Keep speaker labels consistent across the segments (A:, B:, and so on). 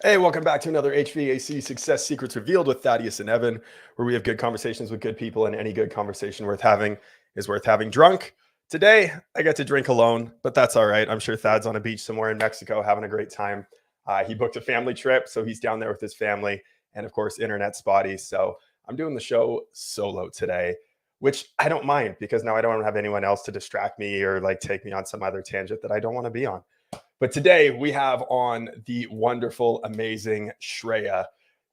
A: Hey, welcome back to another HVAC Success Secrets Revealed with Thaddeus and Evan, where we have good conversations with good people, and any good conversation worth having is worth having drunk. Today, I get to drink alone, but that's all right. I'm sure Thad's on a beach somewhere in Mexico having a great time. He booked a family trip, so he's down there with his family, and of course, internet spotty. So I'm doing the show solo today, which I don't mind because now I don't have anyone else to distract me or like take me on some other tangent that I don't want to be on. But today we have on the wonderful, amazing Shreya.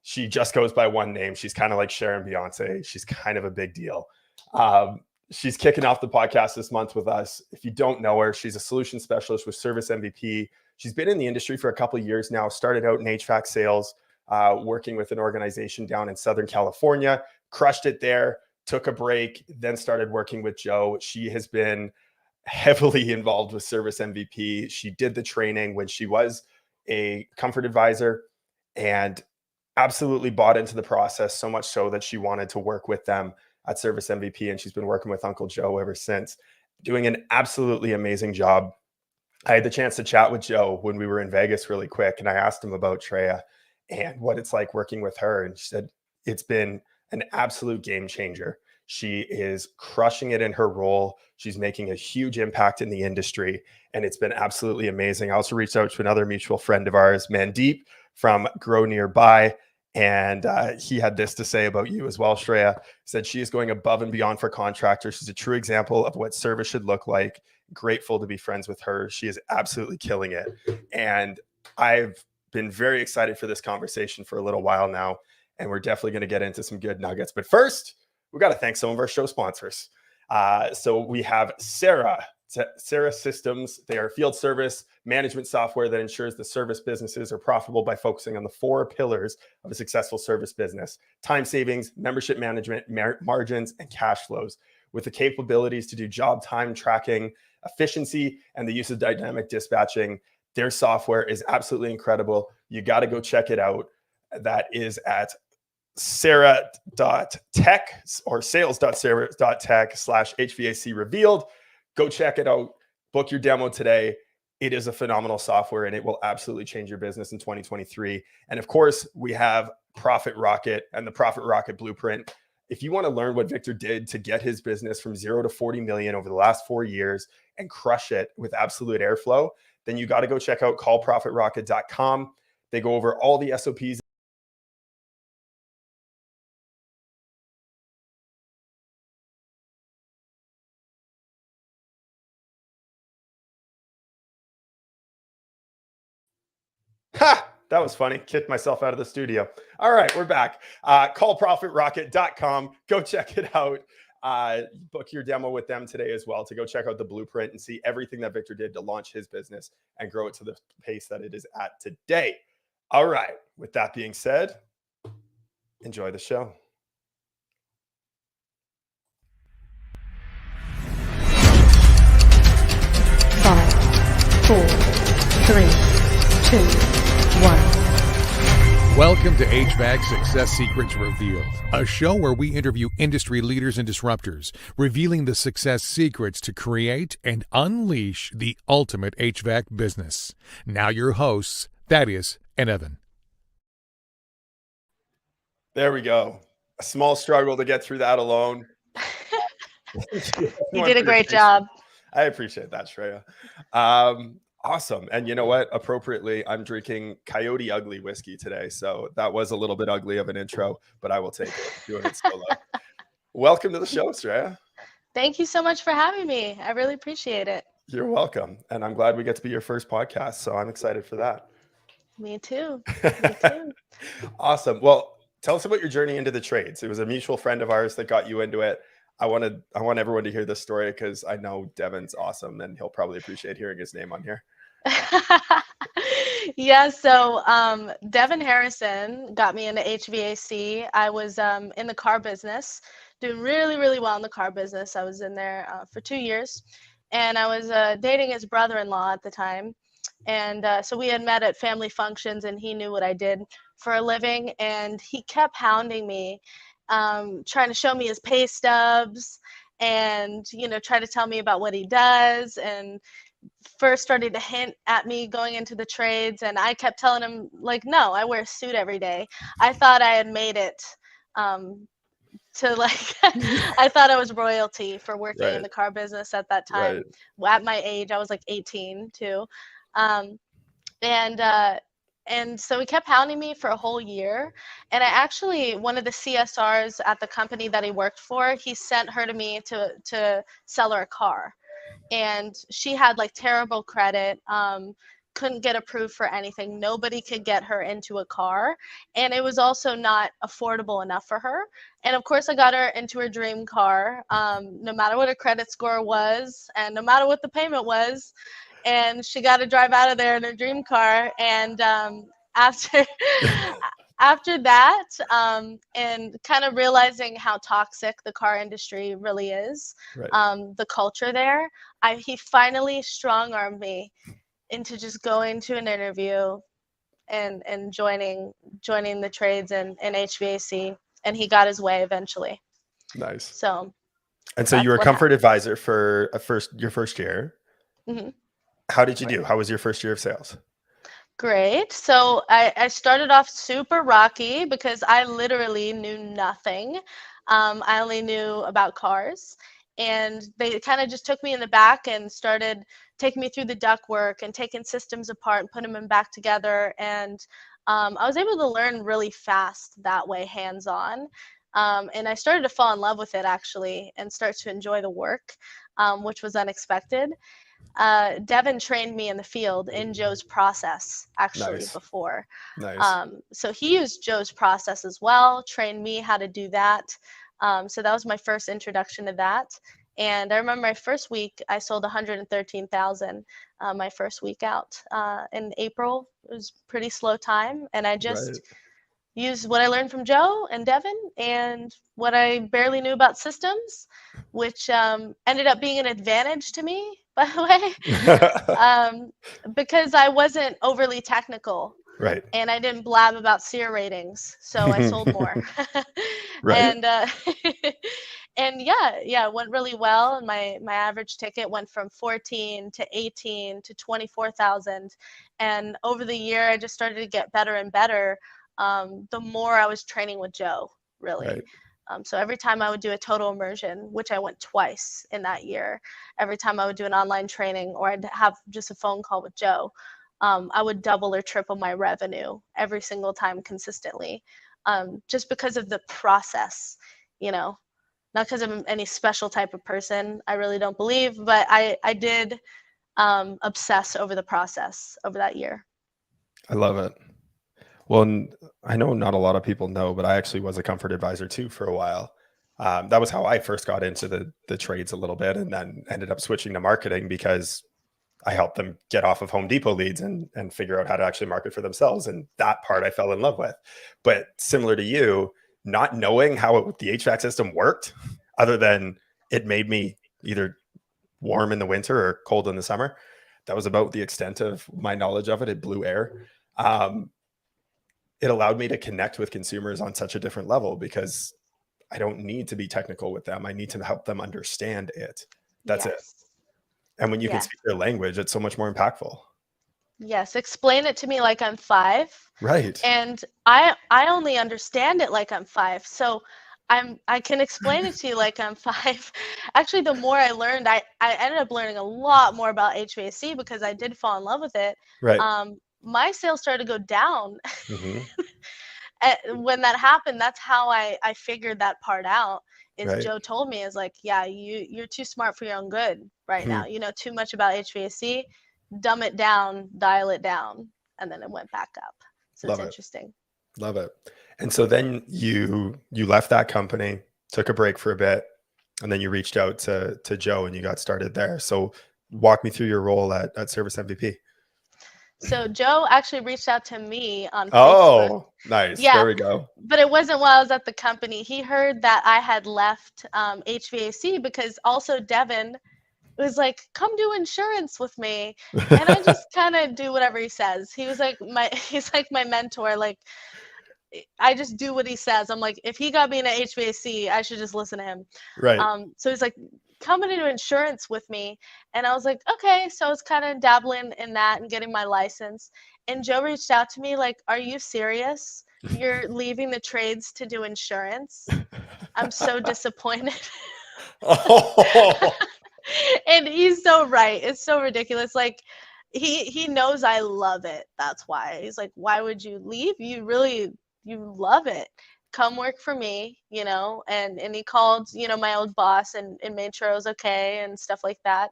A: She just goes by one name. She's kind of like Cher and Beyonce. She's kind of a big deal. She's kicking off the podcast this month with us. If you don't know her, she's a solution specialist with Service MVP. She's been in the industry for a couple of years now, started out in HVAC sales, working with an organization down in Southern California, crushed it there, took a break, then started working with Joe. She has been heavily involved with Service MVP. She did the training when she was a comfort advisor and absolutely bought into the process, so much so that she wanted to work with them at Service MVP. And she's been working with Uncle Joe ever since, doing an absolutely amazing job. I had the chance to chat with Joe when we were in Vegas really quick, and I asked him about Shreya and what it's like working with her. And she said, it's been an absolute game changer. She is crushing it in her role. She's making a huge impact in the industry, and it's been absolutely amazing. I also reached out to another mutual friend of ours, Mandeep from Grow Nearby, and he had this to say about you as well, Shreya. He said she is going above and beyond for contractors. She's a true example of what service should look like. Grateful to be friends with her. She is absolutely killing it. And I've been very excited for this conversation for a little while now, and we're definitely going to get into some good nuggets. But first, we got to thank some of our show sponsors. So we have Sera. Sera Systems. They are field service management software that ensures the service businesses are profitable by focusing on the four pillars of a successful service business: time savings, membership management, margins, and cash flows. With the capabilities to do job time tracking, efficiency, and the use of dynamic dispatching, their software is absolutely incredible. You got to go check it out. That is at Sera.tech or sales.sera.tech/HVAC revealed. Go check it out. Book your demo today. It is a phenomenal software, and it will absolutely change your business in 2023. And of course, we have Profit Rocket and the Profit Rocket Blueprint. If you want to learn what Victor did to get his business from 0 to 40 million over the last 4 years and crush it with absolute airflow, then you got to go check out callprofitrocket.com. They go over all the SOPs. Ha! That was funny. Kicked myself out of the studio. All right, we're back. Callprofitrocket.com. Go check it out. Book your demo with them today as well to go check out the blueprint and see everything that Victor did to launch his business and grow it to the pace that it is at today. All right, with that being said, enjoy the show.
B: Five, four, three, two, one.
C: Welcome to HVAC Success Secrets Revealed, a show where we interview industry leaders and disruptors, revealing the success secrets to create and unleash the ultimate HVAC business. Now your hosts, Thaddeus and Evan.
A: There we go. A small struggle to get through that alone.
D: You did a great job.
A: I appreciate that, Shreya. Awesome. And you know what? Appropriately, I'm drinking Coyote Ugly whiskey today. So that was a little bit ugly of an intro, but I will take it. Doing it solo. Welcome to the show, Shreya.
D: Thank you so much for having me. I really appreciate it.
A: You're welcome. And I'm glad we get to be your first podcast. So I'm excited for that.
D: Me too. Me too.
A: Awesome. Well, tell us about your journey into the trades. It was a mutual friend of ours that got you into it. I want everyone to hear this story because I know Devin's awesome and he'll probably appreciate hearing his name on here.
D: Yeah, so Devin Harrison got me into HVAC. I was in the car business, doing really, really well in the car business. I was in there for 2 years, and I was dating his brother-in-law at the time. And so we had met at family functions, and he knew what I did for a living, and he kept hounding me, trying to show me his pay stubs and, try to tell me about what he does. And first started to hint at me going into the trades, and I kept telling him, like, no, I wear a suit every day. I thought I had made it to like I thought I was royalty for working in
A: Right.
D: the car business at that time.
A: Right.
D: At my age, I was like 18 too. Um, and so he kept hounding me for a whole year. And I actually, one of the CSRs at the company that he worked for, he sent her to me to sell her a car. And she had like terrible credit, couldn't get approved for anything. Nobody could get her into a car. And it was also not affordable enough for her. And of course, I got her into her dream car, no matter what her credit score was and no matter what the payment was. And she got to drive out of there in her dream car. And after after that, and kind of realizing how toxic the car industry really is,
A: Right.
D: the culture there, he finally strong-armed me into just going to an interview and joining the trades and HVAC, and he got his way eventually.
A: Nice.
D: So
A: And so you
D: that's
A: were a
D: what
A: comfort advisor for your first year.
D: happened. Mhm.
A: How did you do? How was your first year of sales?
D: Great. So I started off super rocky because I literally knew nothing. I only knew about cars. And they kind of just took me in the back and started taking me through the ductwork and taking systems apart and putting them back together. And I was able to learn really fast that way, hands-on. And I started to fall in love with it actually and start to enjoy the work, which was unexpected. Devin trained me in the field in Joe's process actually
A: Nice.
D: before.
A: Nice.
D: So he used Joe's process as well, trained me how to do that. So that was my first introduction to that. And I remember my first week, I sold 113,000 my first week out in April. It was a pretty slow time. And I just
A: Right.
D: used what I learned from Joe and Devin and what I barely knew about systems, which ended up being an advantage to me, by the way, because I wasn't overly technical
A: Right.
D: and I didn't blab about Sera ratings, so I sold more.
A: Right.
D: And and yeah, it went really well. And my average ticket went from 14 to 18 to 24,000. And over the year, I just started to get better and better. The more I was training with Joe, really.
A: Right.
D: So every time I would do a total immersion, which I went twice in that year, every time I would do an online training or I'd have just a phone call with Joe, I would double or triple my revenue every single time consistently, just because of the process, not because I'm any special type of person. I really don't believe, but I did obsess over the process over that year.
A: I love it. Well, I know not a lot of people know, but I actually was a comfort advisor too for a while. That was how I first got into the trades a little bit, and then ended up switching to marketing because I helped them get off of Home Depot leads and figure out how to actually market for themselves. And that part I fell in love with. But similar to you, not knowing how the HVAC system worked, other than it made me either warm in the winter or cold in the summer, that was about the extent of my knowledge of it. It blew air. It allowed me to connect with consumers on such a different level because I don't need to be technical with them. I need to help them understand it. That's it. And when you can speak their language, it's so much more impactful.
D: Yes, explain it to me like I'm 5.
A: Right.
D: And I only understand it like I'm 5. So I can explain it to you like I'm 5. Actually, the more I learned, I ended up learning a lot more about HVAC because I did fall in love with it.
A: Right.
D: My sales started to go down.
A: Mm-hmm.
D: When that happened, that's how I figured that part out. Is
A: Right.
D: Joe told me, is like, yeah, you're too smart for your own good right now. You know too much about HVAC. Dumb it down, dial it down, and then it went back up. So
A: Love
D: it's
A: it.
D: interesting.
A: Love it. And so then you left that company, took a break for a bit, and then you reached out to Joe and you got started there. So walk me through your role at Service MVP.
D: So Joe actually reached out to me on Facebook.
A: Oh, nice.
D: Yeah,
A: There we go.
D: but it wasn't while I was at the company. He heard that I had left HVAC because also Devin was like, come do insurance with me. And I just kind of do whatever he says. He's like my mentor. Like, I just do what he says. I'm like, if he got me into HVAC, I should just listen to him.
A: Right.
D: So he's like, come into insurance with me. And I was like, okay. So I was kind of dabbling in that and getting my license. And Joe reached out to me like, are you serious? You're leaving the trades to do insurance? I'm so disappointed.
A: Oh,
D: And he's so right. It's so ridiculous. Like he knows I love it. That's why. He's like, why would you leave? You love it. Come work for me, and he called, my old boss and made sure I was okay and stuff like that.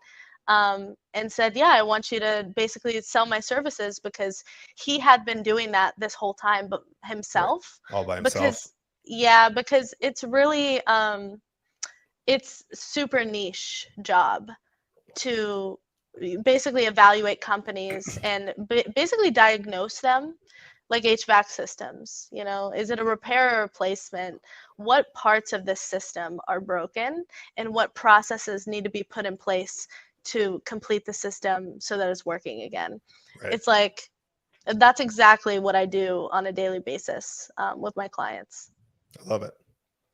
D: And said, yeah, I want you to basically sell my services, because he had been doing that this whole time, but himself.
A: all by himself.
D: Because it's really it's super niche job to basically evaluate companies and basically diagnose them, like HVAC systems. Is it a repair or replacement? What parts of this system are broken, and what processes need to be put in place to complete the system so that it's working again?
A: Right.
D: It's like, that's exactly what I do on a daily basis with my clients.
A: I love it.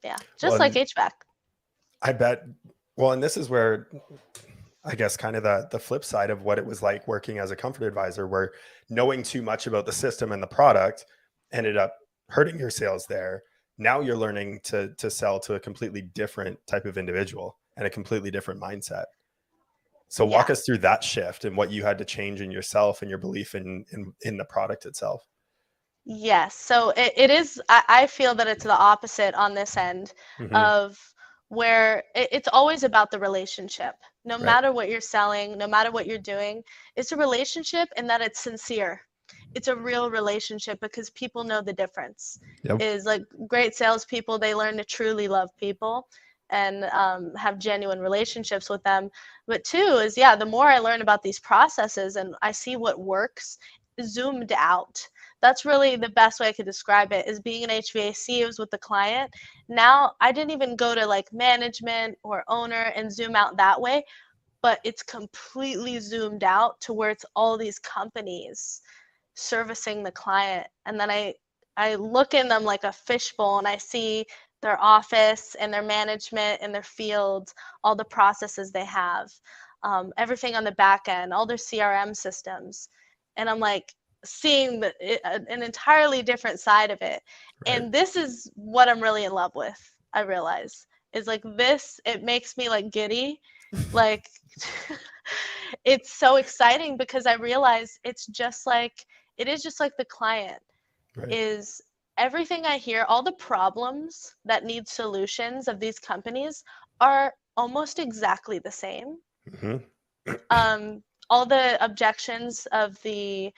D: Yeah, just like HVAC.
A: I bet. Well, and this is where I guess kind of the flip side of what it was like working as a comfort advisor, where knowing too much about the system and the product ended up hurting your sales there. Now you're learning to sell to a completely different type of individual and a completely different mindset. So walk us through that shift and what you had to change in yourself and your belief in the product itself.
D: Yes. So it is, I feel that it's the opposite on this end of where it's always about the relationship. No matter what you're selling, no matter what you're doing, it's a relationship, and that it's sincere. It's a real relationship, because people know the difference. Is like great salespeople, they learn to truly love people and have genuine relationships with them. But two is, the more I learn about these processes and I see what works zoomed out. That's really the best way I could describe it. Is being an HVAC, it was with the client. Now I didn't even go to like management or owner and zoom out that way, but it's completely zoomed out to where it's all these companies servicing the client. And then I look in them like a fishbowl, and I see their office and their management and their field, all the processes they have, everything on the back end, all their CRM systems. And I'm like seeing an entirely different side of it. And this is what I'm really in love with, I realize, is like this, it makes me like giddy. Like it's so exciting, because I realize it is just like the client. Is everything I hear, all the problems that need solutions of these companies are almost exactly the same. All the objections of the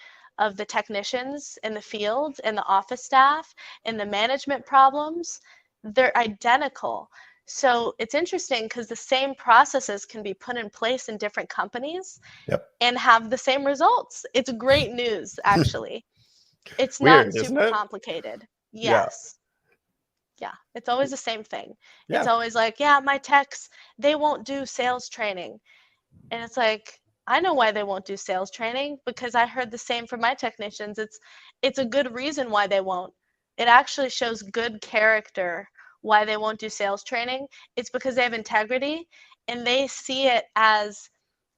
D: technicians in the field and the office staff and the management problems, they're identical. So it's interesting, because the same processes can be put in place in different companies and have the same results. It's great news, actually. It's
A: Weird,
D: not
A: isn't
D: super
A: it?
D: complicated. Yes. Yeah. It's always the same thing. It's always like, my techs, they won't do sales training. And it's like, I know why they won't do sales training, because I heard the same from my technicians. It's a good reason why they won't. It actually shows good character why they won't do sales training. It's because they have integrity, and they see it as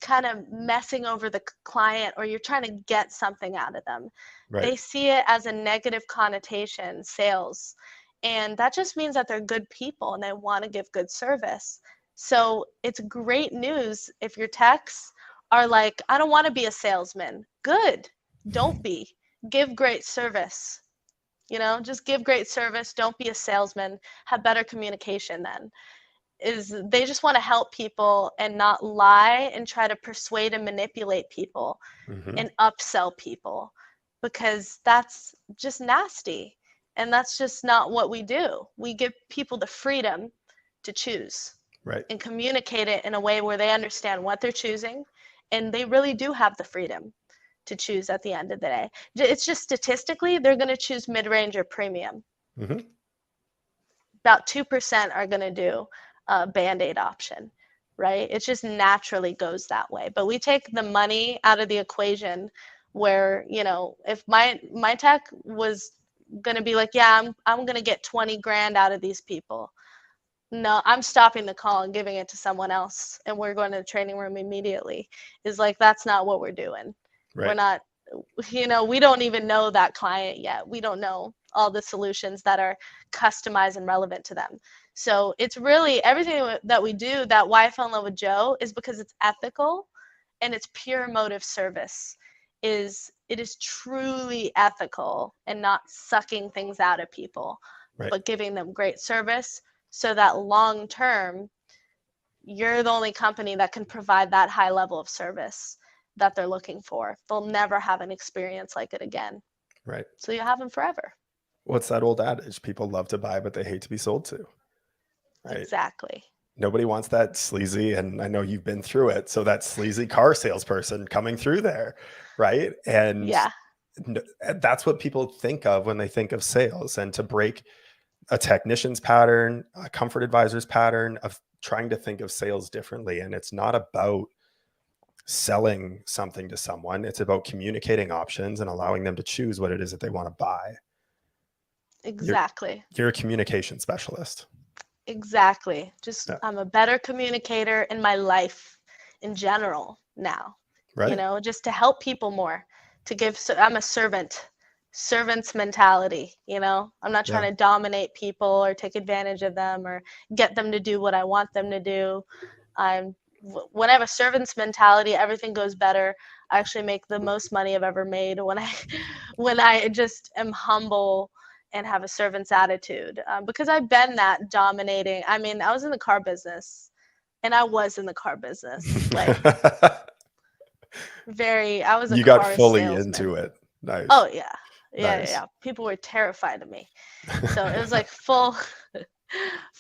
D: kind of messing over the client, or you're trying to get something out of them. They see it as a negative connotation, sales. And that just means that they're good people and they want to give good service. So it's great news if your techs are like, I don't want to be a salesman. Good. Don't be. Give great service. Just give great service. Don't be a salesman. Have better communication then. They just want to help people and not lie and try to persuade and manipulate people and upsell people, because that's just nasty. And that's just not what we do. We give people the freedom to choose and communicate it in a way where they understand what they're choosing, and they really do have the freedom to choose at the end of the day. It's just statistically, they're going to choose mid-range or premium. About 2% are going to do a Band-Aid option, right? It just naturally goes that way. But we take the money out of the equation, where, if my tech was going to be like, I'm going to get 20 grand out of these people. no, I'm stopping the call and giving it to someone else, and we're going to the training room immediately. Is like, that's not what we're doing. We're
A: Right.
D: not, we don't even know that client yet. We don't know all the solutions that are customized and relevant to them. So it's really everything that we do, that why I fell in love with Joe, is because it's ethical and it's pure emotive service. It is truly ethical and not sucking things out of people,
A: Right.
D: but giving them great service, so that long term, you're the only company that can provide that high level of service that they're looking for. They'll never have an experience like it again.
A: Right.
D: So you have them forever.
A: What's that old adage? People love to buy, but they hate to be sold to. Right.
D: Exactly.
A: Nobody wants that sleazy, and I know you've been through it. So that sleazy car salesperson coming through there, right? And
D: Yeah.
A: that's what people think of when they think of sales. And to break a technician's pattern, a comfort advisor's pattern of trying to think of sales differently. And it's not about selling something to someone. It's about communicating options and allowing them to choose what it is that they want to buy.
D: Exactly.
A: You're a communication specialist.
D: Exactly. Just
A: Yeah.
D: I'm a better communicator in my life in general now.
A: Right.
D: Just to help people more, to give. So I'm a servant's mentality. I'm not trying to dominate people or take advantage of them or get them to do what I want them to do. When I have a servant's mentality, everything goes better. I actually make the most money I've ever made when I just am humble and have a servant's attitude, because I've been that dominating. I mean, I was in the car business, and I was in the car business, like I was a
A: You got
D: car
A: fully
D: salesman.
A: into it. Nice.
D: Oh yeah.
A: Nice.
D: Yeah. People were terrified of me. So it was like full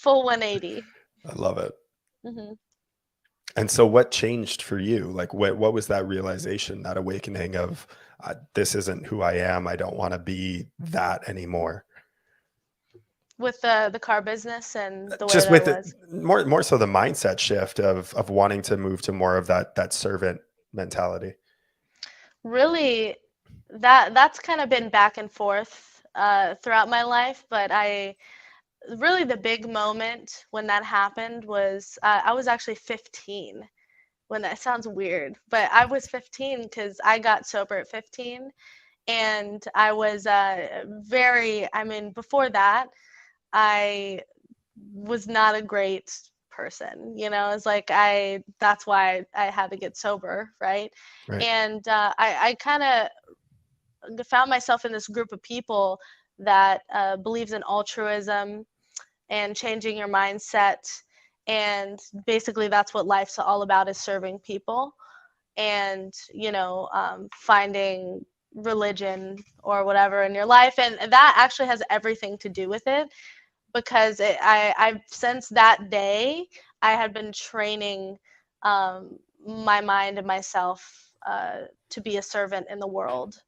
D: 180.
A: I love it.
D: Hmm.
A: And so what changed for you? Like what was that realization, that awakening of this isn't who I am. I don't want to be that anymore.
D: With the car business and the way
A: Just
D: that
A: with
D: it was.
A: more so the mindset shift of wanting to move to more of that servant mentality.
D: Really, that's kind of been back and forth throughout my life, but really the big moment when that happened was I was actually 15. When that sounds weird, but I was 15 because I got sober at 15, and I was before that, I was not a great person. It's like that's why I had to get sober, right?
A: Right.
D: And I kind of found myself in this group of people that believes in altruism and changing your mindset, and basically that's what life's all about, is serving people, and finding religion or whatever in your life, and that actually has everything to do with it, because I've since that day I had been training my mind and myself to be a servant in the world,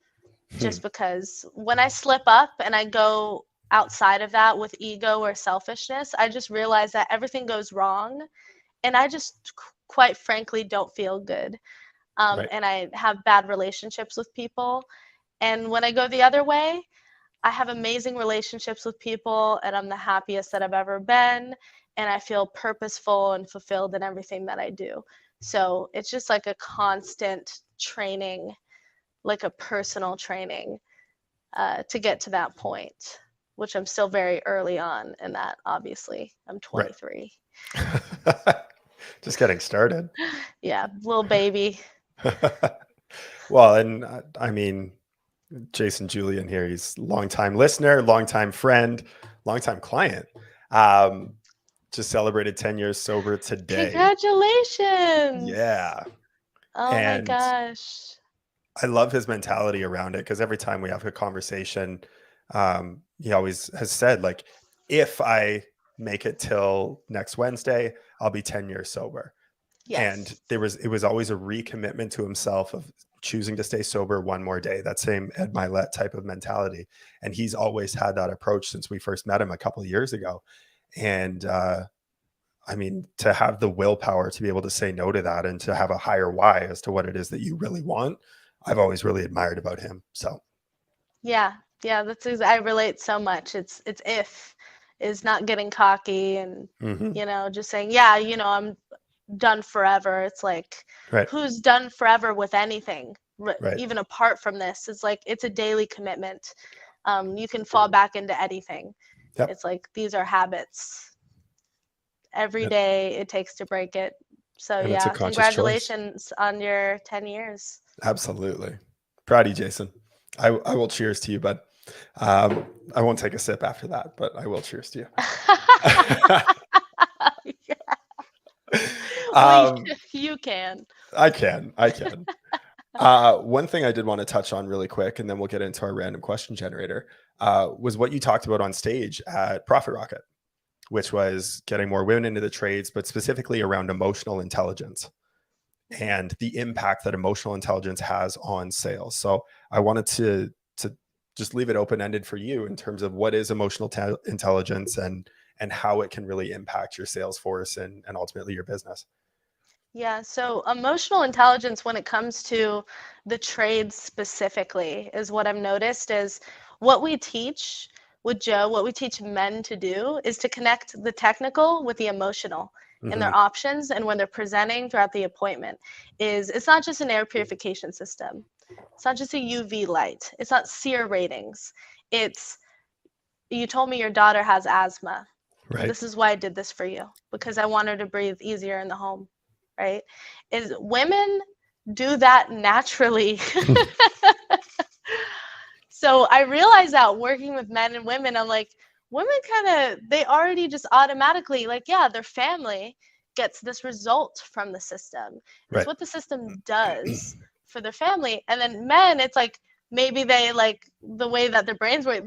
D: just because when I slip up and I go outside of that with ego or selfishness, I just realize that everything goes wrong, and I just quite frankly don't feel good.
A: Right.
D: And I have bad relationships with people. And when I go the other way, I have amazing relationships with people, and I'm the happiest that I've ever been, and I feel purposeful and fulfilled in everything that I do. So it's just like a constant training, like a personal training, to get to that point, which I'm still very early on in that, obviously. I'm 23.
A: Right. Just getting started.
D: Yeah, little baby.
A: Well, and I mean, Jason Julian here, he's longtime listener, longtime friend, longtime client. Just celebrated 10 years sober today.
D: Congratulations.
A: Yeah.
D: Oh my gosh.
A: I love his mentality around it, because every time we have a conversation, he always has said, like, if I make it till next Wednesday, I'll be 10 years sober.
D: Yes.
A: And it was always a recommitment to himself of choosing to stay sober one more day, that same Ed Milet type of mentality. And he's always had that approach since we first met him a couple of years ago. And I mean, to have the willpower to be able to say no to that and to have a higher why as to what it is that you really want, I've always really admired about him. So
D: yeah, I relate so much. It's is not getting cocky and,
A: Mhm.
D: just saying, yeah, I'm done forever. It's like,
A: Right.
D: who's done forever with anything,
A: Right.
D: even apart from this? It's like, it's a daily commitment. You can fall back into anything.
A: Yep.
D: It's like, these are habits. Every
A: Yep.
D: day it takes to break it. So
A: And it's a
D: yeah,
A: conscious choice.
D: congratulations on your 10 years.
A: Absolutely. Proud of you, Jason. I will cheers to you, bud. I won't take a sip after that, but I will cheers to you.
D: Well,
A: um,
D: you can.
A: I can. One thing I did want to touch on really quick, and then we'll get into our random question generator, was what you talked about on stage at Profit Rocket, which was getting more women into the trades, but specifically around emotional intelligence and the impact that emotional intelligence has on sales. So I wanted to just leave it open-ended for you in terms of what is emotional intelligence and how it can really impact your sales force and ultimately your business.
D: Yeah, so emotional intelligence when it comes to the trades specifically is what I've noticed is what we teach with Joe, what we teach men to do is to connect the technical with the emotional and
A: Mm-hmm.
D: their options and when they're presenting throughout the appointment is it's not just an air purification system. It's not just a UV light. It's not SEER ratings. It's you told me your daughter has asthma.
A: Right.
D: This is why I did this for you because I want her to breathe easier in the home, right? Is women do that naturally. So I realized that working with men and women, I'm like, women they already just automatically, like, yeah, their family gets this result from the system. It's
A: Right.
D: what the system does for their family. And then men, it's like, maybe they like the way that their brains work.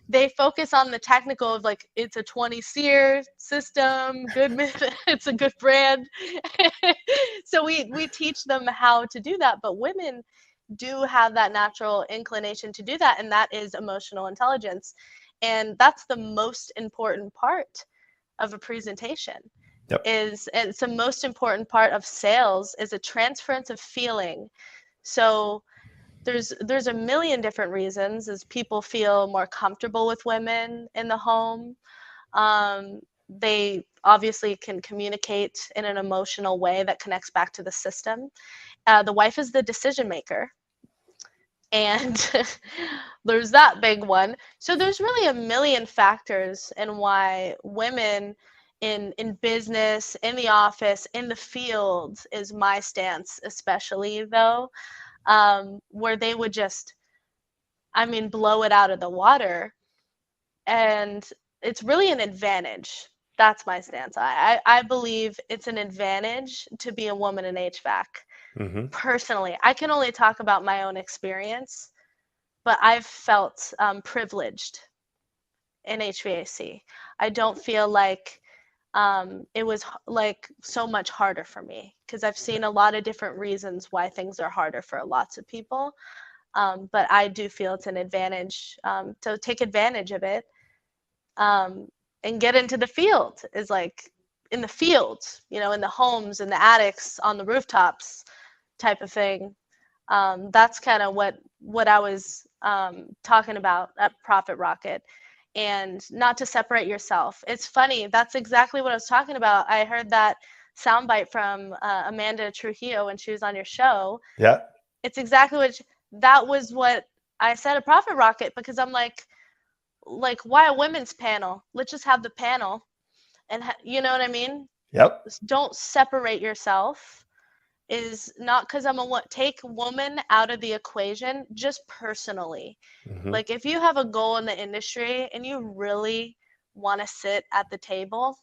D: They focus on the technical of like it's a 20 SEER system, it's a good brand. So we teach them how to do that, but women do have that natural inclination to do that, and that is emotional intelligence. And that's the most important part of a presentation.
A: Yep.
D: And it's the most important part of sales is a transference of feeling. So there's a million different reasons as people feel more comfortable with women in the home. They obviously can communicate in an emotional way that connects back to the system. The wife is the decision maker, and there's that big one. So there's really a million factors in why women in business, in the office, in the field is my stance, especially though, where they would just, I mean, blow it out of the water. And it's really an advantage. That's my stance. I believe it's an advantage to be a woman in HVAC.
A: Mm-hmm.
D: Personally, I can only talk about my own experience, but I've felt privileged in HVAC. I don't feel like it was like so much harder for me because I've seen a lot of different reasons why things are harder for lots of people. But I do feel it's an advantage to take advantage of it and get into the field is like in the field, in the homes, in the attics, on the rooftops type of thing. That's kind of what I was talking about at Profit Rocket, and not to separate yourself. It's funny. That's exactly what I was talking about. I heard that soundbite from Amanda Trujillo when she was on your show.
A: Yeah.
D: It's exactly that was what I said at Profit Rocket because I'm like why a women's panel? Let's just have the panel, and you know what I mean?
A: Yep.
D: Don't separate yourself. Is not because take woman out of the equation, just personally.
A: Mm-hmm.
D: Like if you have a goal in the industry and you really want to sit at the table,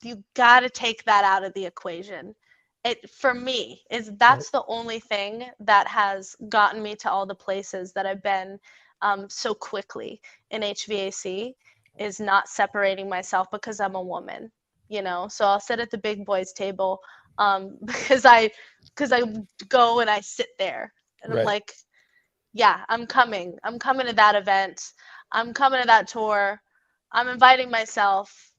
D: you got to take that out of the equation. It for me that's the only thing that has gotten me to all the places that I've been so quickly in HVAC is not separating myself because I'm a woman, So I'll sit at the big boys table because I go and I sit there and I'm like, yeah, I'm coming to that event, I'm coming to that tour, I'm inviting myself.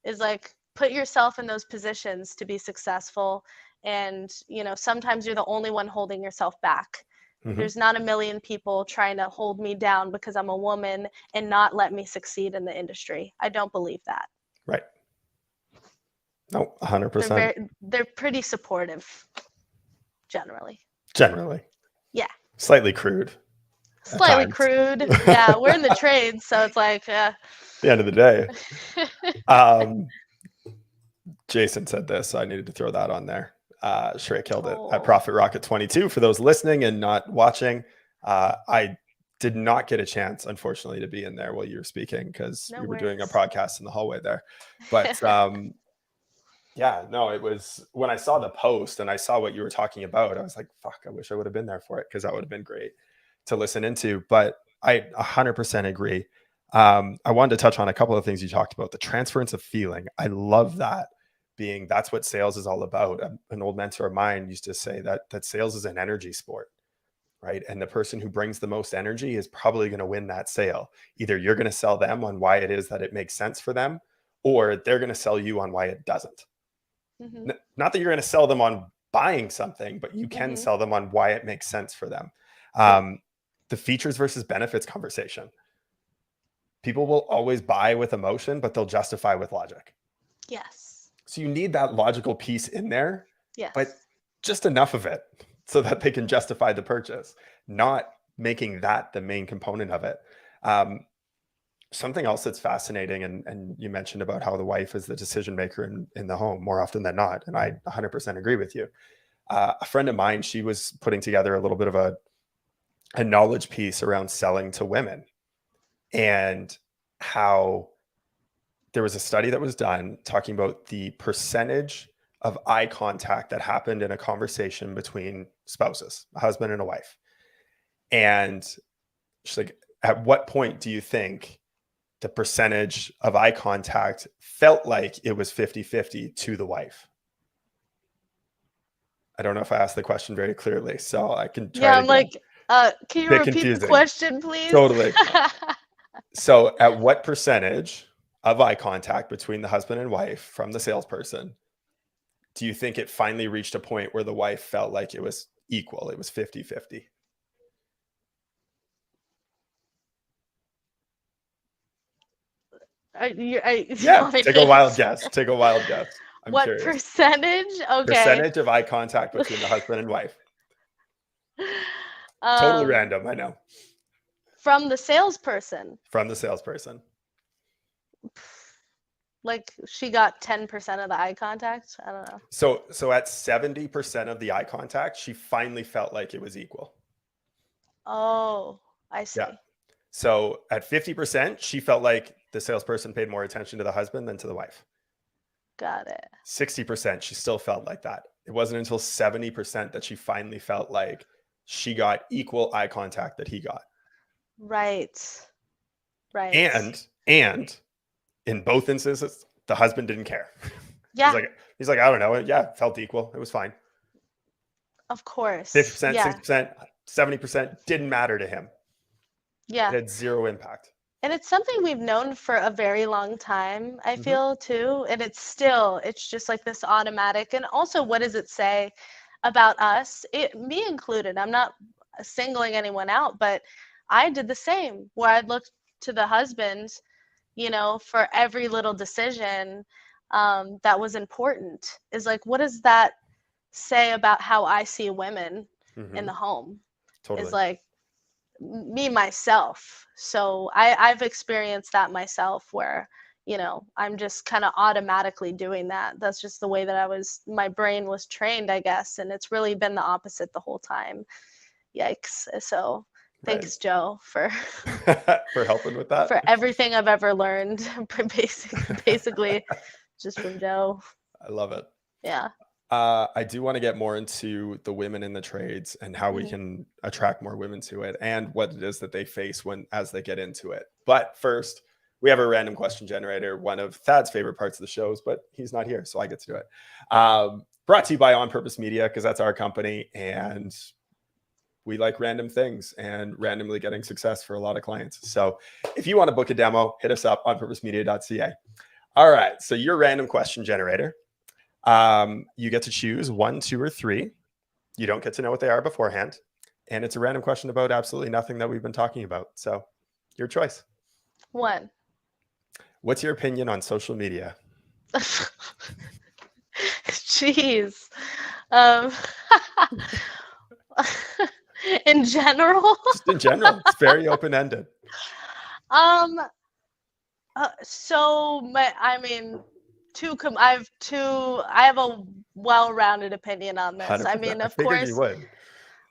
D: Is like put yourself in those positions to be successful, and sometimes you're the only one holding yourself back
A: Mhm.
D: There's not a million people trying to hold me down because I'm a woman and not let me succeed in the industry. I don't believe that.
A: Right. No,
D: They're
A: 100%.
D: they're pretty supportive generally.
A: Generally.
D: Yeah.
A: Slightly crude. at
D: Slightly
A: times.
D: crude. Yeah, we're in the trades, so it's like,
A: At the end of the day. Jason said this, so I needed to throw that on there. Shreya killed it at
D: Oh.
A: Profit Rocket 22. For those listening and not watching, I did not get a chance, unfortunately, to be in there while you were speaking because
D: No
A: we were doing a
D: worries.
A: podcast in the hallway there. But yeah, no, it was when I saw the post and I saw what you were talking about, I was like, fuck, I wish I would have been there for it because that would have been great to listen into. But I 100% agree. I wanted to touch on a couple of things you talked about. The transference of feeling. I love that being that's what sales is all about. An old mentor of mine used to say that sales is an energy sport, right? And the person who brings the most energy is probably going to win that sale. Either you're going to sell them on why it is that it makes sense for them, or they're going to sell you on why it doesn't.
D: Mhm.
A: Not that you're going to sell them on buying something, but you can
D: Mhm.
A: sell them on why it makes sense for them. The features versus benefits conversation. People will always buy with emotion, but they'll justify with logic.
D: Yes.
A: So you need that logical piece in there,
D: Yes.
A: but just enough of it so that they can justify the purchase, not making that the main component of it. Something else that's fascinating, and you mentioned about how the wife is the decision maker in the home more often than not, and I 100% agree with you. A friend of mine, she was putting together a little bit of a knowledge piece around selling to women and how there was a study that was done talking about the percentage of eye contact that happened in a conversation between spouses, a husband and a wife. And she's like, at what point do you think the percentage of eye contact felt like it was 50-50 to the wife? I don't know if I asked the question very clearly, so I can try
D: Yeah,
A: it
D: I'm
A: again.
D: like, can you
A: Bit
D: repeat the
A: confusing.
D: question, please?
A: Totally. So at what percentage of eye contact between the husband and wife from the salesperson do you think it finally reached a point where the wife felt like it was equal? It was 50-50.
D: You
A: Yeah,
D: want me
A: take
D: to
A: a wild
D: answer?
A: guess. Take a wild guess. I'm
D: What
A: curious.
D: percentage? Okay.
A: Percentage of eye contact between the husband and wife. Totally random, I know.
D: From the salesperson,
A: From the salesperson.
D: like she got 10% of the eye contact. I don't know.
A: So at 70% of the eye contact, she finally felt like it was equal.
D: Oh, I see.
A: Yeah. So at 50%, she felt like the salesperson paid more attention to the husband than to the wife.
D: Got it.
A: 60%, she still felt like that. It wasn't until 70% that she finally felt like she got equal eye contact that he got.
D: Right. Right.
A: And in both instances, the husband didn't care.
D: Yeah,
A: He's like, I don't know. Yeah, it felt equal. It was fine.
D: of course.
A: 50%,
D: Yeah.
A: 60%, 70% didn't matter to him.
D: Yeah.
A: It had zero impact.
D: And it's something we've known for a very long time, I
A: Mhm.
D: feel too. And it's just like this automatic. And also, what does it say about us? Me included. I'm not singling anyone out, but I did the same where I'd look to the husband, for every little decision that was important. Is like, what does that say about how I see women in
A: Mhm.
D: the home?
A: Totally.
D: Is like, me myself. So I've experienced that myself where I'm just kind of automatically doing that. That's just the way that my brain was trained, I guess, and it's really been the opposite the whole time. Yikes. So thanks, Joe, for
A: for helping with that.
D: for everything I've ever learned. Basically just from Joe.
A: I love it.
D: Yeah.
A: I do want to get more into the women in the trades and how we
D: Mhm.
A: can attract more women to it and what it is that they face as they get into it. But first, we have a random question generator, one of Thad's favorite parts of the shows, but he's not here, so I get to do it. Brought to you by On Purpose Media, because that's our company, and we like random things and randomly getting success for a lot of clients. So if you want to book a demo, hit us up on purposemedia.ca. All right, so your random question generator. You get to choose 1, 2, or 3. You don't get to know what they are beforehand. And it's a random question about absolutely nothing that we've been talking about. So your choice.
D: One.
A: What's your opinion on social media?
D: Jeez. Um, in general,
A: Just in general, it's very open-ended.
D: um, I mean, I have a well-rounded opinion on this. I
A: 100%.
D: mean,
A: I figured you would.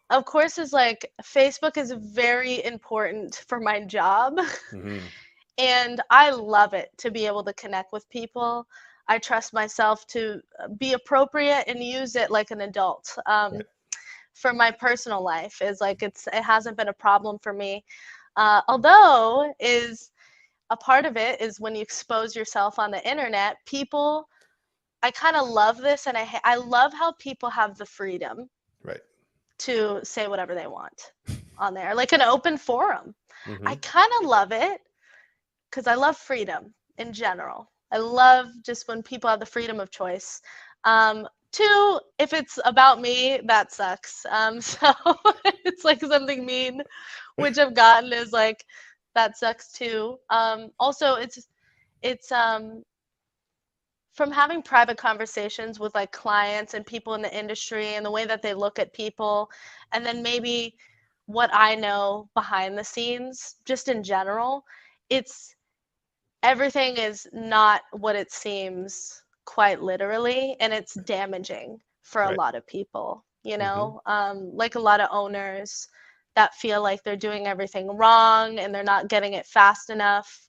D: of course, is like Facebook is very important for my job.
A: Mm-hmm.
D: And I love it to be able to connect with people. I trust myself to be appropriate and use it like an adult.
A: Right.
D: For my personal life is like it hasn't been a problem for me. Although is a part of it is when you expose yourself on the internet, people. I kind of love this, and I love how people have the freedom
A: Right.
D: to say whatever they want on there, like an open forum.
A: Mm-hmm.
D: I kind of love it because I love freedom in general. I love just when people have the freedom of choice. Two, if it's about me, that sucks. So it's like something mean, which I've gotten is like, that sucks too. Also, it's from having private conversations with like clients and people in the industry and the way that they look at people, and then maybe what I know behind the scenes, just in general, it's everything is not what it seems quite literally, and it's damaging for a
A: Right.
D: lot of people, you
A: Mm-hmm.
D: know, like a lot of owners that feel like they're doing everything wrong and they're not getting it fast enough,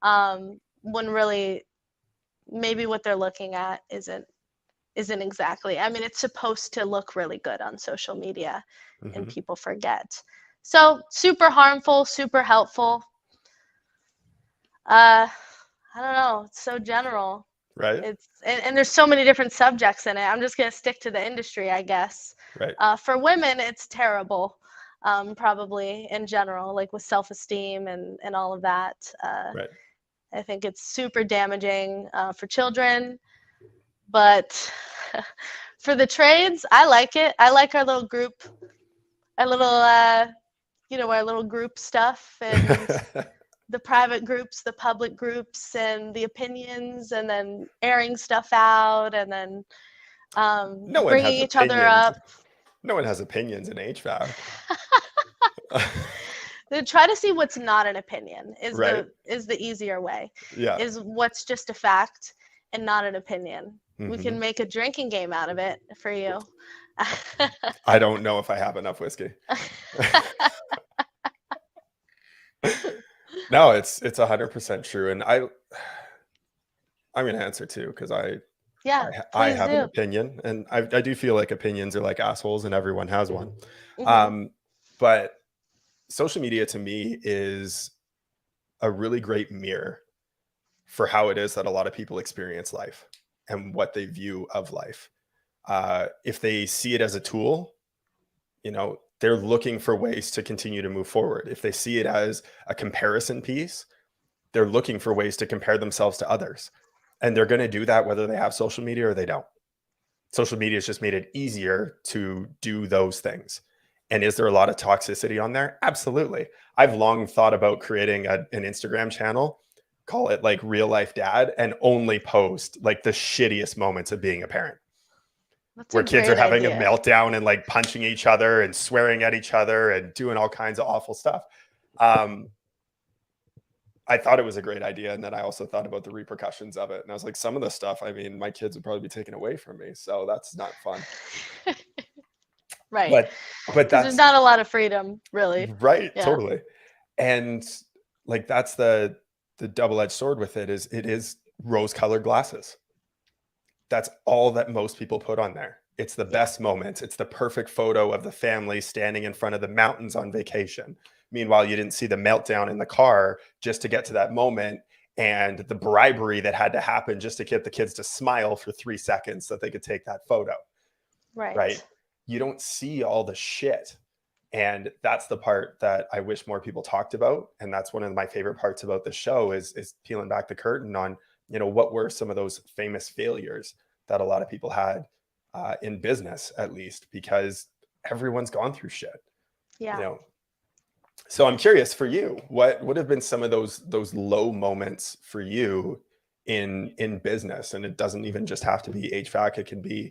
D: when really maybe what they're looking at isn't exactly. I mean, it's supposed to look really good on social media, and
A: Mm-hmm.
D: people forget. So super harmful, super helpful. I don't know. It's so general.
A: Right.
D: And there's so many different subjects in it. I'm just gonna stick to the industry, I guess.
A: Right.
D: For women, it's terrible, probably in general, like with self-esteem and all of that.
A: Right.
D: I think it's super damaging for children, but for the trades, I like it. I like our little group, our little, our little group stuff, and the private groups, the public groups, and the opinions, and then airing stuff out, and then
A: No one has
D: bringing each other
A: opinions.
D: up.
A: No one has opinions in HVAC.
D: They try to see what's not an opinion
A: Right.
D: is the easier way.
A: Yeah.
D: Is what's just a fact and not an opinion. We
A: Mm-hmm.
D: can make a drinking game out of it for you.
A: I don't know if I have enough whiskey. No, it's 100% true, and I'm gonna answer too because I
D: Please
A: have
D: do.
A: an opinion, and I do feel like opinions are like assholes, and everyone has one.
D: Mhm.
A: But social media to me is a really great mirror for how it is that a lot of people experience life and what they view of life. If they see it as a tool, they're looking for ways to continue to move forward. If they see it as a comparison piece, they're looking for ways to compare themselves to others. And they're going to do that whether they have social media or they don't. Social media has just made it easier to do those things. And is there a lot of toxicity on there? Absolutely. I've long thought about creating an Instagram channel, call it like Real Life Dad, and only post like the shittiest moments of being a parent.
D: That's
A: Where
D: a
A: kids are
D: great
A: having
D: idea.
A: a meltdown and like punching each other and swearing at each other and doing all kinds of awful stuff. I thought it was a great idea. And then I also thought about the repercussions of it. And I was like, some of the stuff, I mean, my kids would probably be taken away from me. So that's not fun.
D: Right.
A: But
D: Because there's
A: that's
D: not a lot of freedom, really.
A: right.
D: Yeah.
A: Totally. And like, that's the double-edged sword with it is rose-colored glasses. That's all that most people put on there. It's the best moments. It's the perfect photo of the family standing in front of the mountains on vacation. Meanwhile, you didn't see the meltdown in the car just to get to that moment, and the bribery that had to happen just to get the kids to smile for 3 seconds so that they could take that photo. Right? You don't see all the shit. And that's the part that I wish more people talked about. And that's one of my favorite parts about the show is peeling back the curtain on, what were some of those famous failures that a lot of people had in business, at least, because everyone's gone through shit. you
D: Yeah.
A: know. So I'm curious for you, what would have been some of those low moments for you in business? And it doesn't even just have to be HVAC; it can be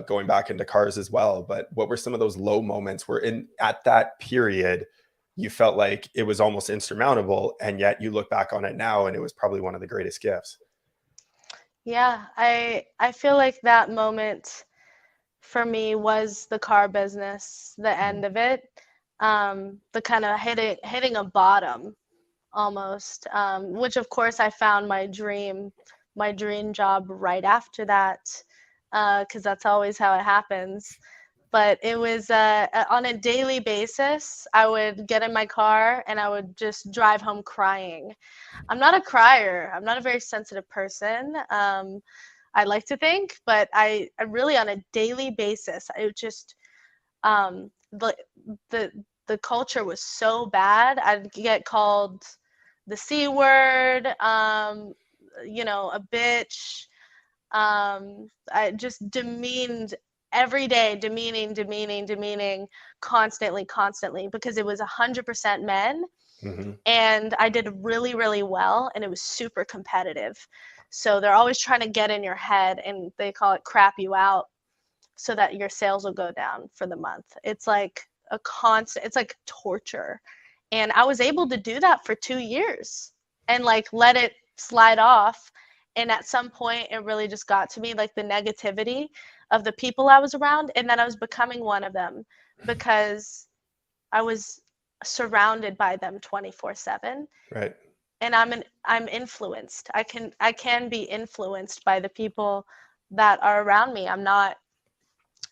A: going back into cars as well. But what were some of those low moments where in at that period you felt like it was almost insurmountable, and yet you look back on it now and it was probably one of the greatest gifts?
D: Yeah, I feel like that moment for me was the car business, the
A: Mhm.
D: end of it, the kind of hitting a bottom almost, which of course I found my dream job right after that, because that's always how it happens. But it was on a daily basis. I would get in my car and I would just drive home crying. I'm not a crier. I'm not a very sensitive person. I like to think, but I really on a daily basis, I would just um, the the the culture was so bad. I'd get called the C word, a bitch. I just demeaned every day, demeaning, constantly, because it was 100% men,
A: Mhm.
D: and I did really, really well, and it was super competitive. So they're always trying to get in your head, and they call it crap you out so that your sales will go down for the month. It's like it's like torture. And I was able to do that for 2 years and like let it slide off. And at some point, it really just got to me, like the negativity of the people I was around. And then I was becoming one of them because I was surrounded by them 24/7.
A: Right.
D: And I'm influenced. I can be influenced by the people that are around me. I'm not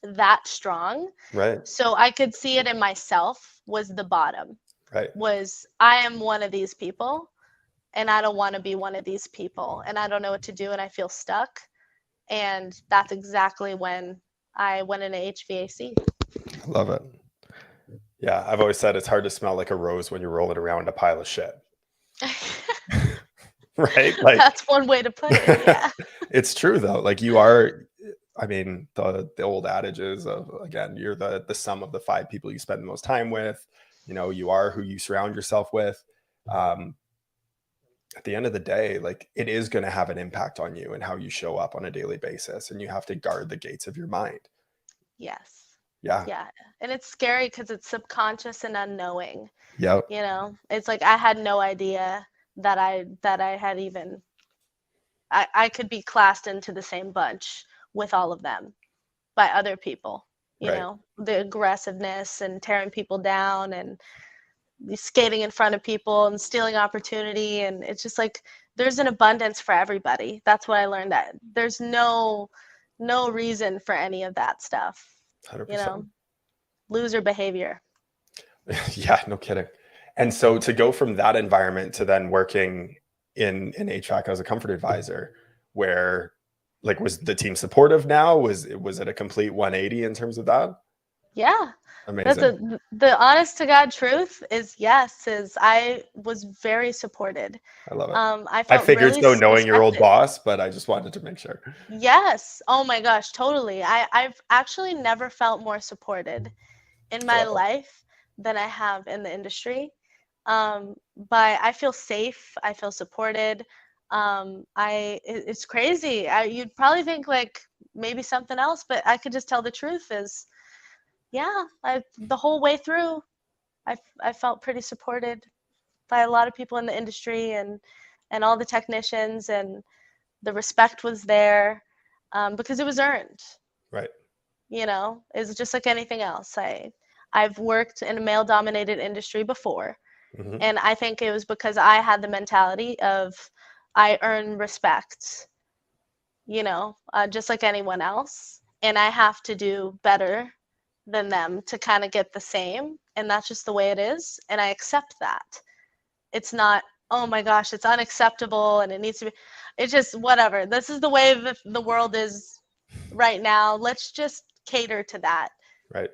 D: that strong.
A: Right.
D: So I could see it in myself was the bottom.
A: Right.
D: Was I am one of these people and I don't want to be one of these people and I don't know what to do and I feel stuck. And that's exactly when I went into HVAC.
A: I love it. Yeah, I've always said it's hard to smell like a rose when you're rolling around a pile of shit. Right? Like
D: That's one way to put it. Yeah.
A: it's true though. Like you are, I mean, the old adages of, again, you're the sum of the five people you spend the most time with. You are who you surround yourself with. Um, at the end of the day, like it is going to have an impact on you and how you show up on a daily basis, and you have to guard the gates of your mind.
D: Yes.
A: Yeah.
D: Yeah. And it's scary because it's subconscious and unknowing.
A: Yep.
D: It's like I had no idea that I had even I could be classed into the same bunch with all of them by other people,
A: Right.
D: the aggressiveness and tearing people down and skating in front of people and stealing opportunity. And it's just like there's an abundance for everybody. That's what I learned, that there's no reason for any of that stuff, you
A: 100%.
D: know, loser behavior.
A: Yeah, no kidding. And so to go from that environment to then working in HVAC as a comfort advisor, where like was the team supportive now? Was it a complete 180 in terms of that?
D: Yeah. That's
A: Amazing.
D: the honest to God truth is yes, is I was very supported.
A: I love it.
D: I
A: I
D: felt
A: figured
D: really
A: so knowing your old
D: respected.
A: boss, but I just wanted to make sure.
D: Yes. Oh my gosh, totally. I've actually never felt more supported in
A: I
D: my
A: love it.
D: life than I have in the industry. But I feel safe. I feel supported. It's crazy. You'd probably think like maybe something else, but I could just tell the truth is, yeah, the whole way through, I felt pretty supported by a lot of people in the industry and all the technicians, and the respect was there, because it was earned.
A: Right.
D: It's just like anything else. I've worked in a male dominated industry before,
A: Hmm.
D: and I think it was because I had the mentality of I earn respect, just like anyone else, and I have to do better than them to kind of get the same, and that's just the way it is, and I accept that. It's not, oh my gosh, it's unacceptable and it needs to be. It's just whatever. This is the way the world is right now. Let's just cater to that.
A: Right.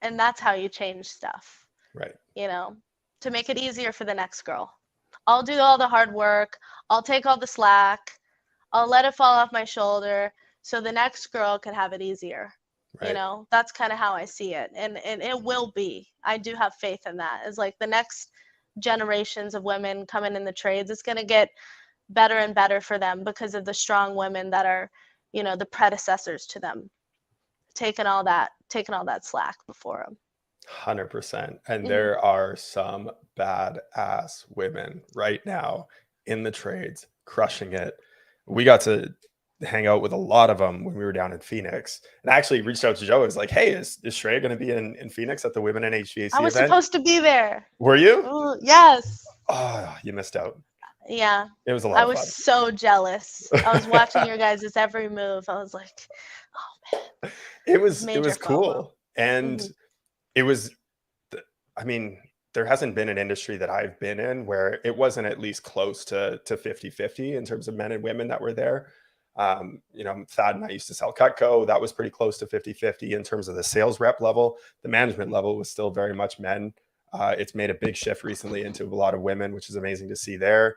D: And that's how you change stuff,
A: Right.
D: you know, to make it easier for the next girl. I'll do all the hard work. I'll take all the slack. I'll let it fall off my shoulder so the next girl can have it easier. You
A: Right.
D: know, that's kind of how I see it. And it will be. I do have faith in that. It's like the next generations of women coming in the trades, it's going to get better and better for them because of the strong women that are, you know, the predecessors to them, taking all that slack before them.
A: 100%. And
D: Hmm.
A: there are some badass women right now in the trades crushing it. We got to hang out with a lot of them when we were down in Phoenix. And I actually reached out to Joe. I was like, hey, is Shreya going to be in Phoenix at the Women in
D: I
A: HVAC
D: was
A: event?
D: supposed to be there.
A: Were you?
D: Ooh, yes.
A: Oh, you missed out.
D: Yeah.
A: It was a lot
D: I
A: of
D: was
A: fun.
D: so jealous. I was watching your guys' every move. I was like, oh man,
A: It
D: major
A: was
D: FOMO.
A: cool. And
D: Hmm.
A: it was I mean, there hasn't been an industry that I've been in where it wasn't at least close to 50-50 in terms of men and women that were there. You know, Thad and I used to sell Cutco. That was pretty close to 50-50 in terms of the sales rep level. The management level was still very much men. It's made a big shift recently into a lot of women, which is amazing to see there.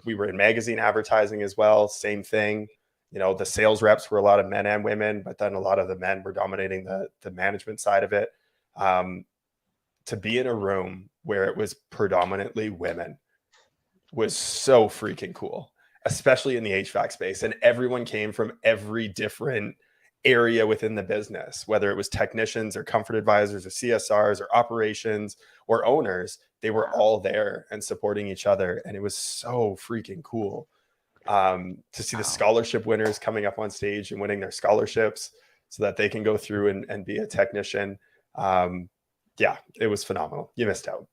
A: We were in magazine advertising as well. Same thing. You know, the sales reps were a lot of men and women, but then a lot of the men were dominating the management side of it. Um, to be in a room where it was predominantly women was so freaking cool, especially in the HVAC space. And everyone came from every different area within the business, whether it was technicians or comfort advisors or CSRs or operations or owners, they were
D: Wow.
A: all there and supporting each other. And it was so freaking cool to see the
D: Wow.
A: scholarship winners coming up on stage and winning their scholarships so that they can go through and be a technician. Um, yeah, it was phenomenal. You missed out.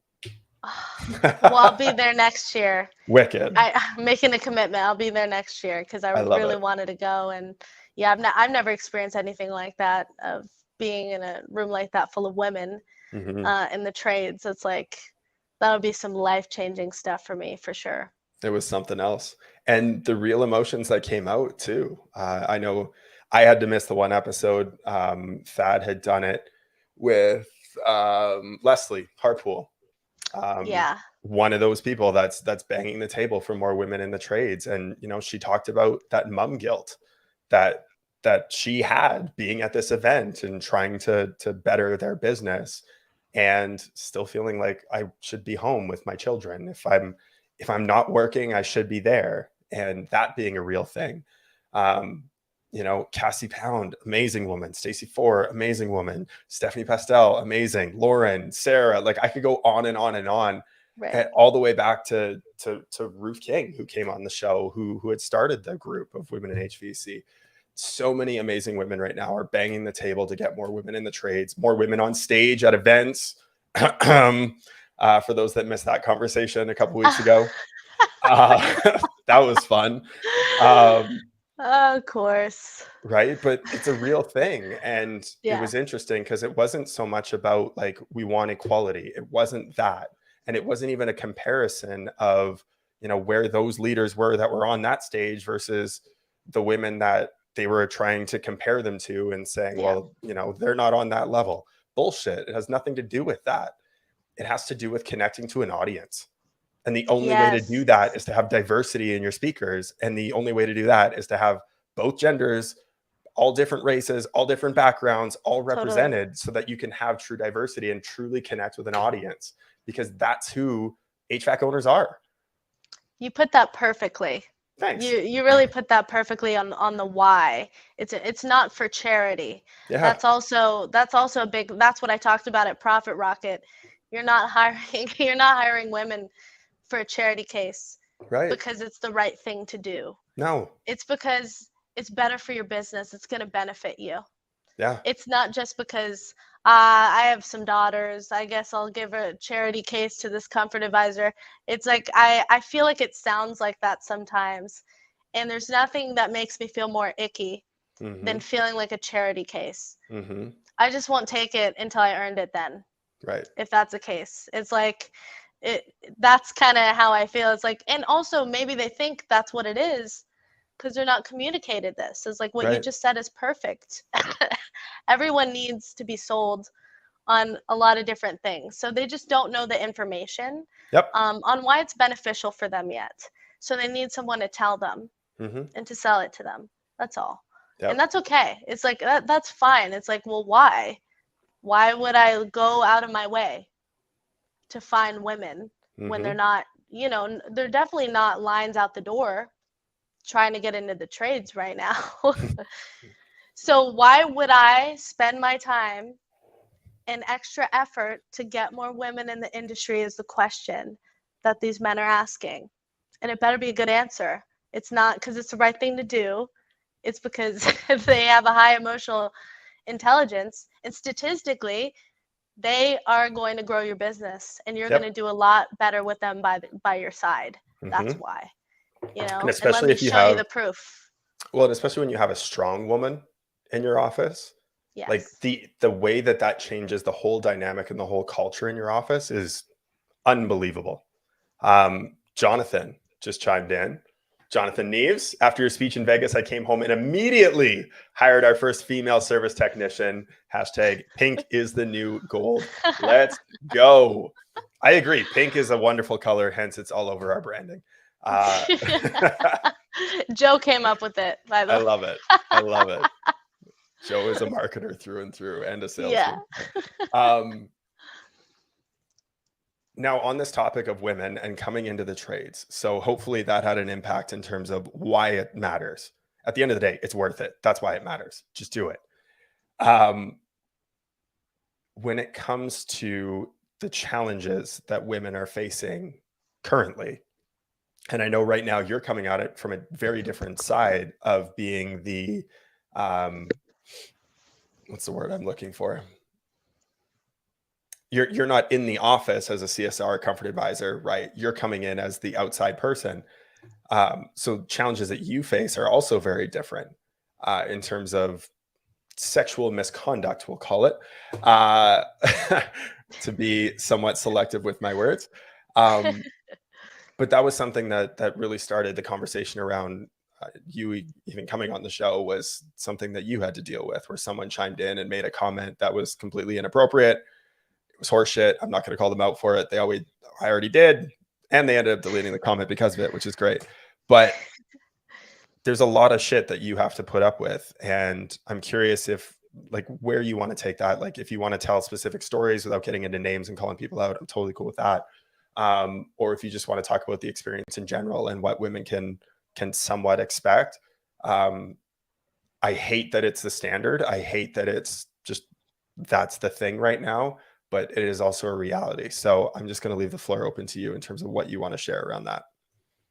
D: Well, I'll be there next year.
A: Wicked.
D: I'm making a commitment. I'll be there next year because I
A: I love
D: really
A: it.
D: wanted to go. And yeah, I've never experienced anything like that of being in a room like that full of women
A: Hmm.
D: in the trades. It's like that would be some life-changing stuff for me for sure.
A: It was something else. And the real emotions that came out too. I know I had to miss the one episode. Thad had done it with Leslie Harpool. um,
D: Yeah.
A: one of those people that's banging the table for more women in the trades. And you know, she talked about that mom guilt that she had being at this event and trying to better their business and still feeling like I should be home with my children. If I'm not working, I should be there. And that being a real thing. Um, you know, Cassie Pound, amazing woman. Stacey Ford, amazing woman. Stephanie Pastel, amazing. Lauren, Sera, like I could go on and on and on,
D: Right.
A: all the way back to Ruth King, who came on the show, who had started the group of women in HVAC. So many amazing women right now are banging the table to get more women in the trades, more women on stage at events. For those that missed that conversation a couple weeks ago, that was fun. Um,
D: Of course.
A: right, but it's a real thing. And it
D: Yeah.
A: was interesting because it wasn't so much about like we want equality. It wasn't that. And it wasn't even a comparison of, you know, where those leaders were that were on that stage versus the women that they were trying to compare them to and saying,
D: Yeah.
A: well, you know, they're not on that level. Bullshit. It has nothing to do with that. It has to do with connecting to an audience. And the only way to do
D: Yes.
A: that is to have diversity in your speakers. And the only way to do that is to have both genders, all different races, all different backgrounds, all
D: Totally.
A: represented so that you can have true diversity and truly connect with an audience, because that's who HVAC owners are.
D: You put that perfectly.
A: Thanks.
D: You really put that perfectly on the why. It's not for charity.
A: Yeah.
D: That's also a big, that's what I talked about at Profit Rocket. You're not hiring you're not hiring women for a charity case
A: Right.
D: because it's the right thing to do.
A: No.
D: It's because it's better for your business. It's going to benefit you.
A: Yeah.
D: It's not just because I have some daughters. I guess I'll give a charity case to this comfort advisor. It's like I feel like it sounds like that sometimes. And there's nothing that makes me feel more icky
A: Mm-hmm.
D: than feeling like a charity case.
A: Mm-hmm.
D: I just won't take it until I earned it then,
A: Right.
D: if that's the case. It's like it that's kind of how I feel. It's like, and also maybe they think that's what it is because they're not communicated this. It's like what you
A: Right.
D: just said is perfect. Everyone needs to be sold on a lot of different things. So they just don't know the information
A: Yep.
D: on why it's beneficial for them yet. So they need someone to tell them
A: Mm-hmm.
D: and to sell it to them. That's all. And that's okay. It's like, that's fine. It's like, well, why? Why would I go out of my way to find women when they're not, they're definitely not lines out the door trying to get into the trades right now. So why would I spend my time and extra effort to get more women in the industry is the question that these men are asking. And it better be a good answer. It's not because it's the right thing to do. It's because they have a high emotional intelligence. And statistically, they are going to grow your business, and you're going to do a lot better with them by your side. That's why,
A: And
D: and let me
A: if you
D: show
A: have,
D: you the proof.
A: well, and especially when you have a strong woman in your office, like
D: Yes.
A: the way that changes the whole dynamic and the whole culture in your office is unbelievable. Jonathan just chimed in. Jonathan Neves, after your speech in Vegas, I came home and immediately hired our first female service technician. Hashtag pink is the new gold. Let's go. I agree. Pink is a wonderful color, hence it's all over our branding.
D: Joe came up with it, by the way.
A: I love it. I love it. Joe is a marketer through and through and a salesman. Now, on this topic of women and coming into the trades, so hopefully that had an impact in terms of why it matters. At the end of the day, it's worth it. That's why it matters. Just do it. When it comes to the challenges that women are facing currently, and I know right now you're coming at it from a very different side of being the, what's the word I'm looking for? You're not in the office as a CSR comfort advisor, right? You're coming in as the outside person. So challenges that you face are also very different in terms of sexual misconduct, we'll call it, to be somewhat selective with my words. But that was something that really started the conversation around you even coming on the show, was something that you had to deal with, where someone chimed in and made a comment that was completely inappropriate. It was horseshit. I'm not going to call them out for it. I already did. And they ended up deleting the comment because of it, which is great. But there's a lot of shit that you have to put up with. And I'm curious if, like, where you want to take that. Like, if you want to tell specific stories without getting into names and calling people out, I'm totally cool with that. Or if you just want to talk about the experience in general and what women can somewhat expect. I hate that it's the standard. I hate that it's just, that's the thing right now, but it is also a reality. So I'm just going to leave the floor open to you in terms of what you want to share around that.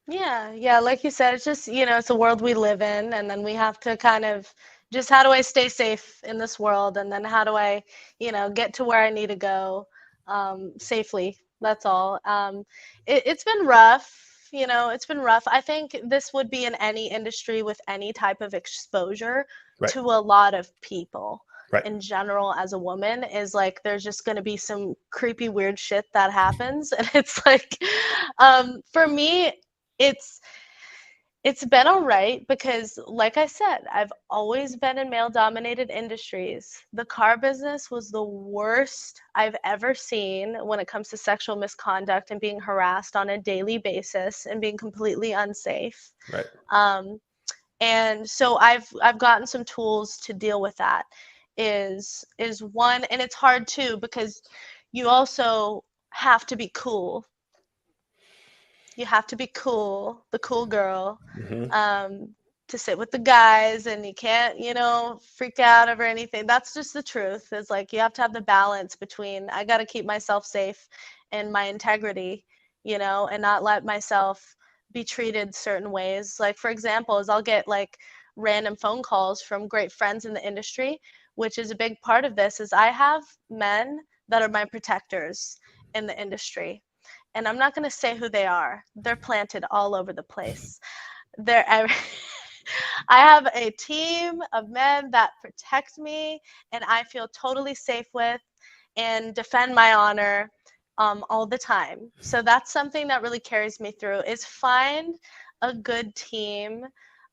D: Yeah. Like you said, it's just, it's a world we live in, and then we have to kind of just, how do I stay safe in this world? And then how do I, get to where I need to go safely? That's all. It's been rough. It's been rough. I think this would be in any industry with any type of exposure to a lot of people. In general, as a woman, is like, there's just going to be some creepy, weird shit that happens. And it's like, for me, it's been all right, because like I said, I've always been in male dominated industries. The car business was the worst I've ever seen when it comes to sexual misconduct and being harassed on a daily basis and being completely unsafe. And so I've gotten some tools to deal with that. Is one, and it's hard too, because you also have to be cool. You have to be cool, the cool girl, to sit with the guys, and you can't, freak out over anything. That's just the truth. It's like, you have to have the balance between, I got to keep myself safe and my integrity, and not let myself be treated certain ways. Like, for example, is I'll get like random phone calls from great friends in the industry, which is a big part of this, is I have men that are my protectors in the industry. And I'm not going to say who they are. They're planted all over the place. I have a team of men that protect me and I feel totally safe with and defend my honor all the time. So that's something that really carries me through, is find a good team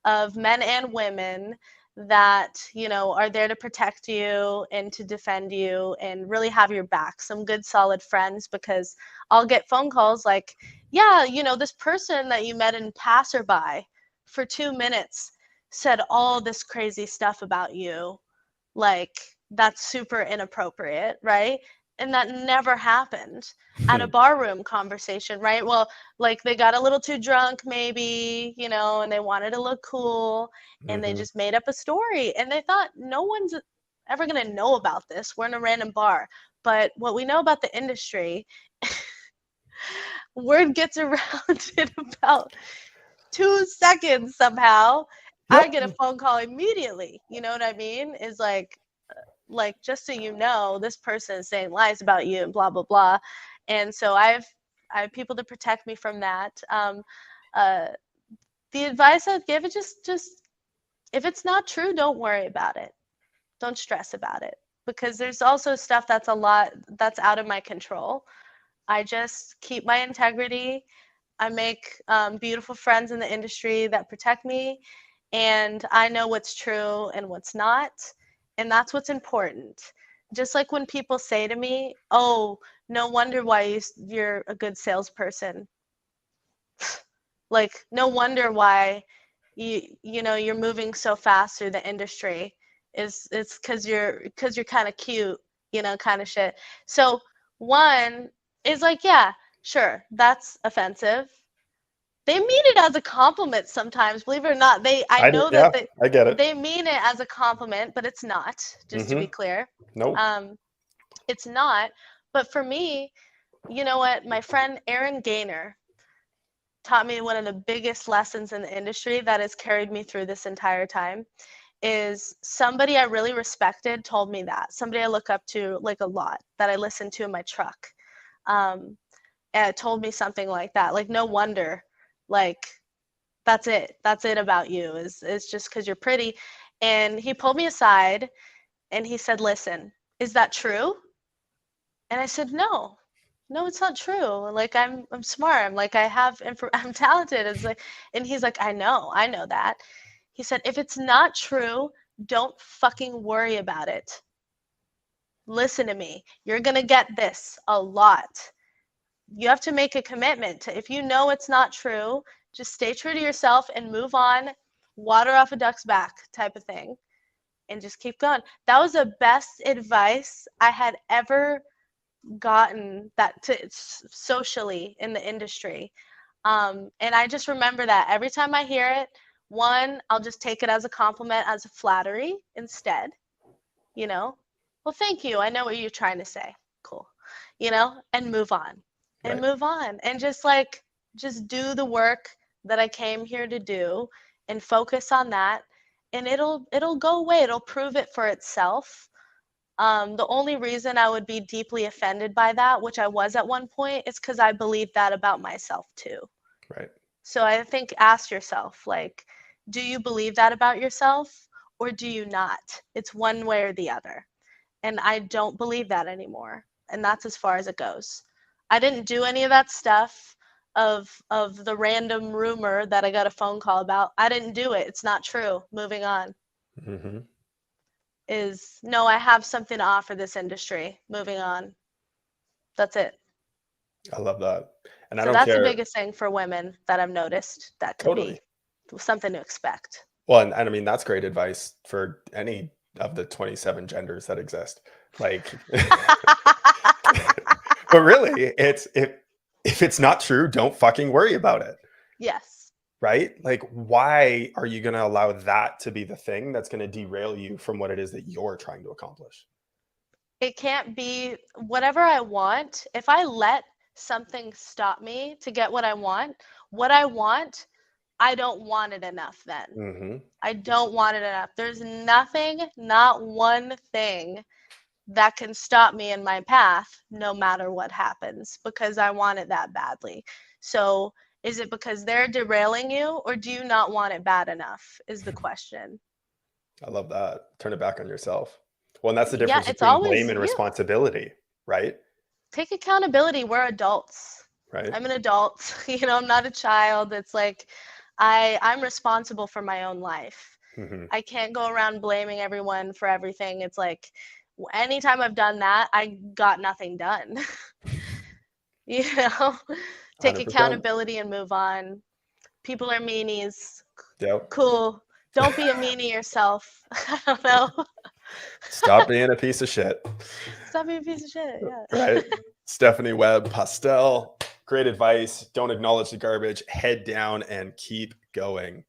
D: of men and women that, are there to protect you and to defend you and really have your back. Some good solid friends, because I'll get phone calls like, yeah, this person that you met in passerby for 2 minutes said all this crazy stuff about you, like that's super inappropriate, right? And that never happened at a barroom conversation, right? Well, like they got a little too drunk maybe, you know, and they wanted to look cool, and they just made up a story, and they thought no one's ever going to know about this. We're in a random bar. But what we know about the industry, word gets around in about 2 seconds somehow. I get a phone call immediately. You know what I mean? Is like, just so you know, this person is saying lies about you and blah blah blah. And so I have people to protect me from that. The advice I'd give is just if it's not true, don't worry about it. Don't stress about it, because there's also stuff that's out of my control. I just keep my integrity. I make beautiful friends in the industry that protect me, and I know what's true and what's not, and that's what's important. Just like when people say to me, "Oh, no wonder why you're a good salesperson." Like, no wonder why you're moving so fast through the industry. It's because you're kind of cute, kind of shit. So one is like, yeah, sure, that's offensive. They mean it as a compliment sometimes, believe it or not. I know that
A: I get it.
D: they mean it as a compliment, but it's not, just to be clear.
A: Nope.
D: It's not. But for me, you know what? My friend Aaron Gaynor taught me one of the biggest lessons in the industry that has carried me through this entire time. Is somebody I really respected told me that. Somebody I look up to like a lot, that I listen to in my truck, and told me something like that. Like, no wonder, like, that's it about you is just because you're pretty. And he pulled me aside and he said, listen, is that true? And I said, no, it's not true. Like, I'm smart. I'm like, I'm talented. It's like, and he's like, I know that. He said, if it's not true, don't fucking worry about it. Listen to me. You're going to get this a lot. You have to make a commitment to, if you know it's not true, just stay true to yourself and move on, water off a duck's back type of thing, and just keep going. That was the best advice I had ever gotten socially in the industry. And I just remember that every time I hear it, one, I'll just take it as a compliment, as a flattery instead. Well, thank you. I know what you're trying to say. Cool. And move on. And move on. And just do the work that I came here to do and focus on that. And it'll go away. It'll prove it for itself. The only reason I would be deeply offended by that, which I was at one point, is because I believe that about myself too.
A: Right.
D: So I think, ask yourself, like, do you believe that about yourself or do you not? It's one way or the other. And I don't believe that anymore. And that's as far as it goes. I didn't do any of that stuff of the random rumor that I got a phone call about. I didn't do it. It's not true. Moving on. No, I have something to offer this industry. Moving on. That's it.
A: I love that. And
D: so that's the biggest thing for women that I've noticed that could be something to expect.
A: Well, and I mean, that's great advice for any of the 27 genders that exist. Like, but really, it's if it's not true, don't fucking worry about it.
D: Yes.
A: Right? Like, why are you going to allow that to be the thing that's going to derail you from what it is that you're trying to accomplish?
D: It can't be whatever I want. If I let something stop me to get what I want, I don't want it enough then. I don't want it enough. There's nothing, not one thing that can stop me in my path no matter what happens, because I want it that badly. So is it because they're derailing you, or do you not want it bad enough is the question.
A: I love that. Turn it back on yourself. Well, and that's the difference between blame and responsibility, right?
D: Take accountability. We're adults.
A: Right.
D: I'm an adult. I'm not a child. It's like I'm responsible for my own life. I can't go around blaming everyone for everything. It's like anytime I've done that, I got nothing done. Take 100%. Accountability and move on. People are meanies.
A: Yep.
D: Cool. Don't be a meanie yourself. I don't know.
A: Stop being a piece of shit.
D: Stop being a piece of shit. Yeah.
A: Right. Stephanie Webb, Pastel, great advice. Don't acknowledge the garbage, head down and keep going.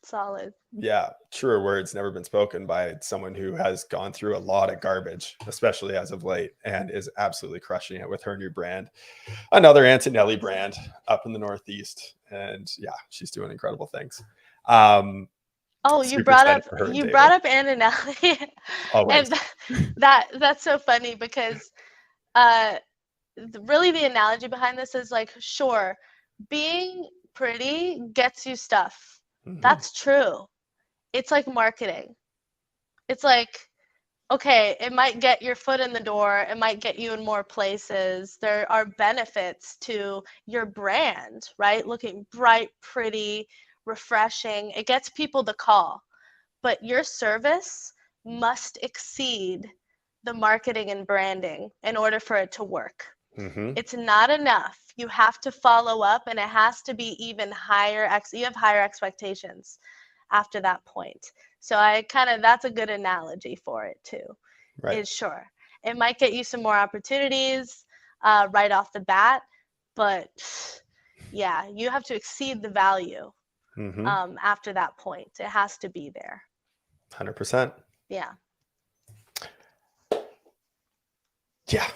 D: Solid.
A: Yeah, truer words never been spoken by someone who has gone through a lot of garbage, especially as of late, and is absolutely crushing it with her new brand. Another Antonelli brand up in the Northeast. And yeah, she's doing incredible things.
D: Oh, you
A: Super
D: brought
A: excited
D: up
A: for her and
D: you
A: David.
D: brought up Antonelli.
A: Always.
D: And that's so funny because really the analogy behind this is like, sure, being pretty gets you stuff.
A: Mhm.
D: That's true. It's like marketing. It's like, okay, it might get your foot in the door, it might get you in more places. There are benefits to your brand, right? Looking bright, pretty, refreshing. It gets people to call. But your service must exceed the marketing and branding in order for it to work.
A: Mhm.
D: It's not enough. You have to follow up, and it has to be even higher. You have higher expectations after that point. So that's a good analogy for it too.
A: Right.
D: Is sure, it might get you some more opportunities right off the bat, but yeah, you have to exceed the value after that point. It has to be there.
A: 100%.
D: Yeah.
A: Yeah.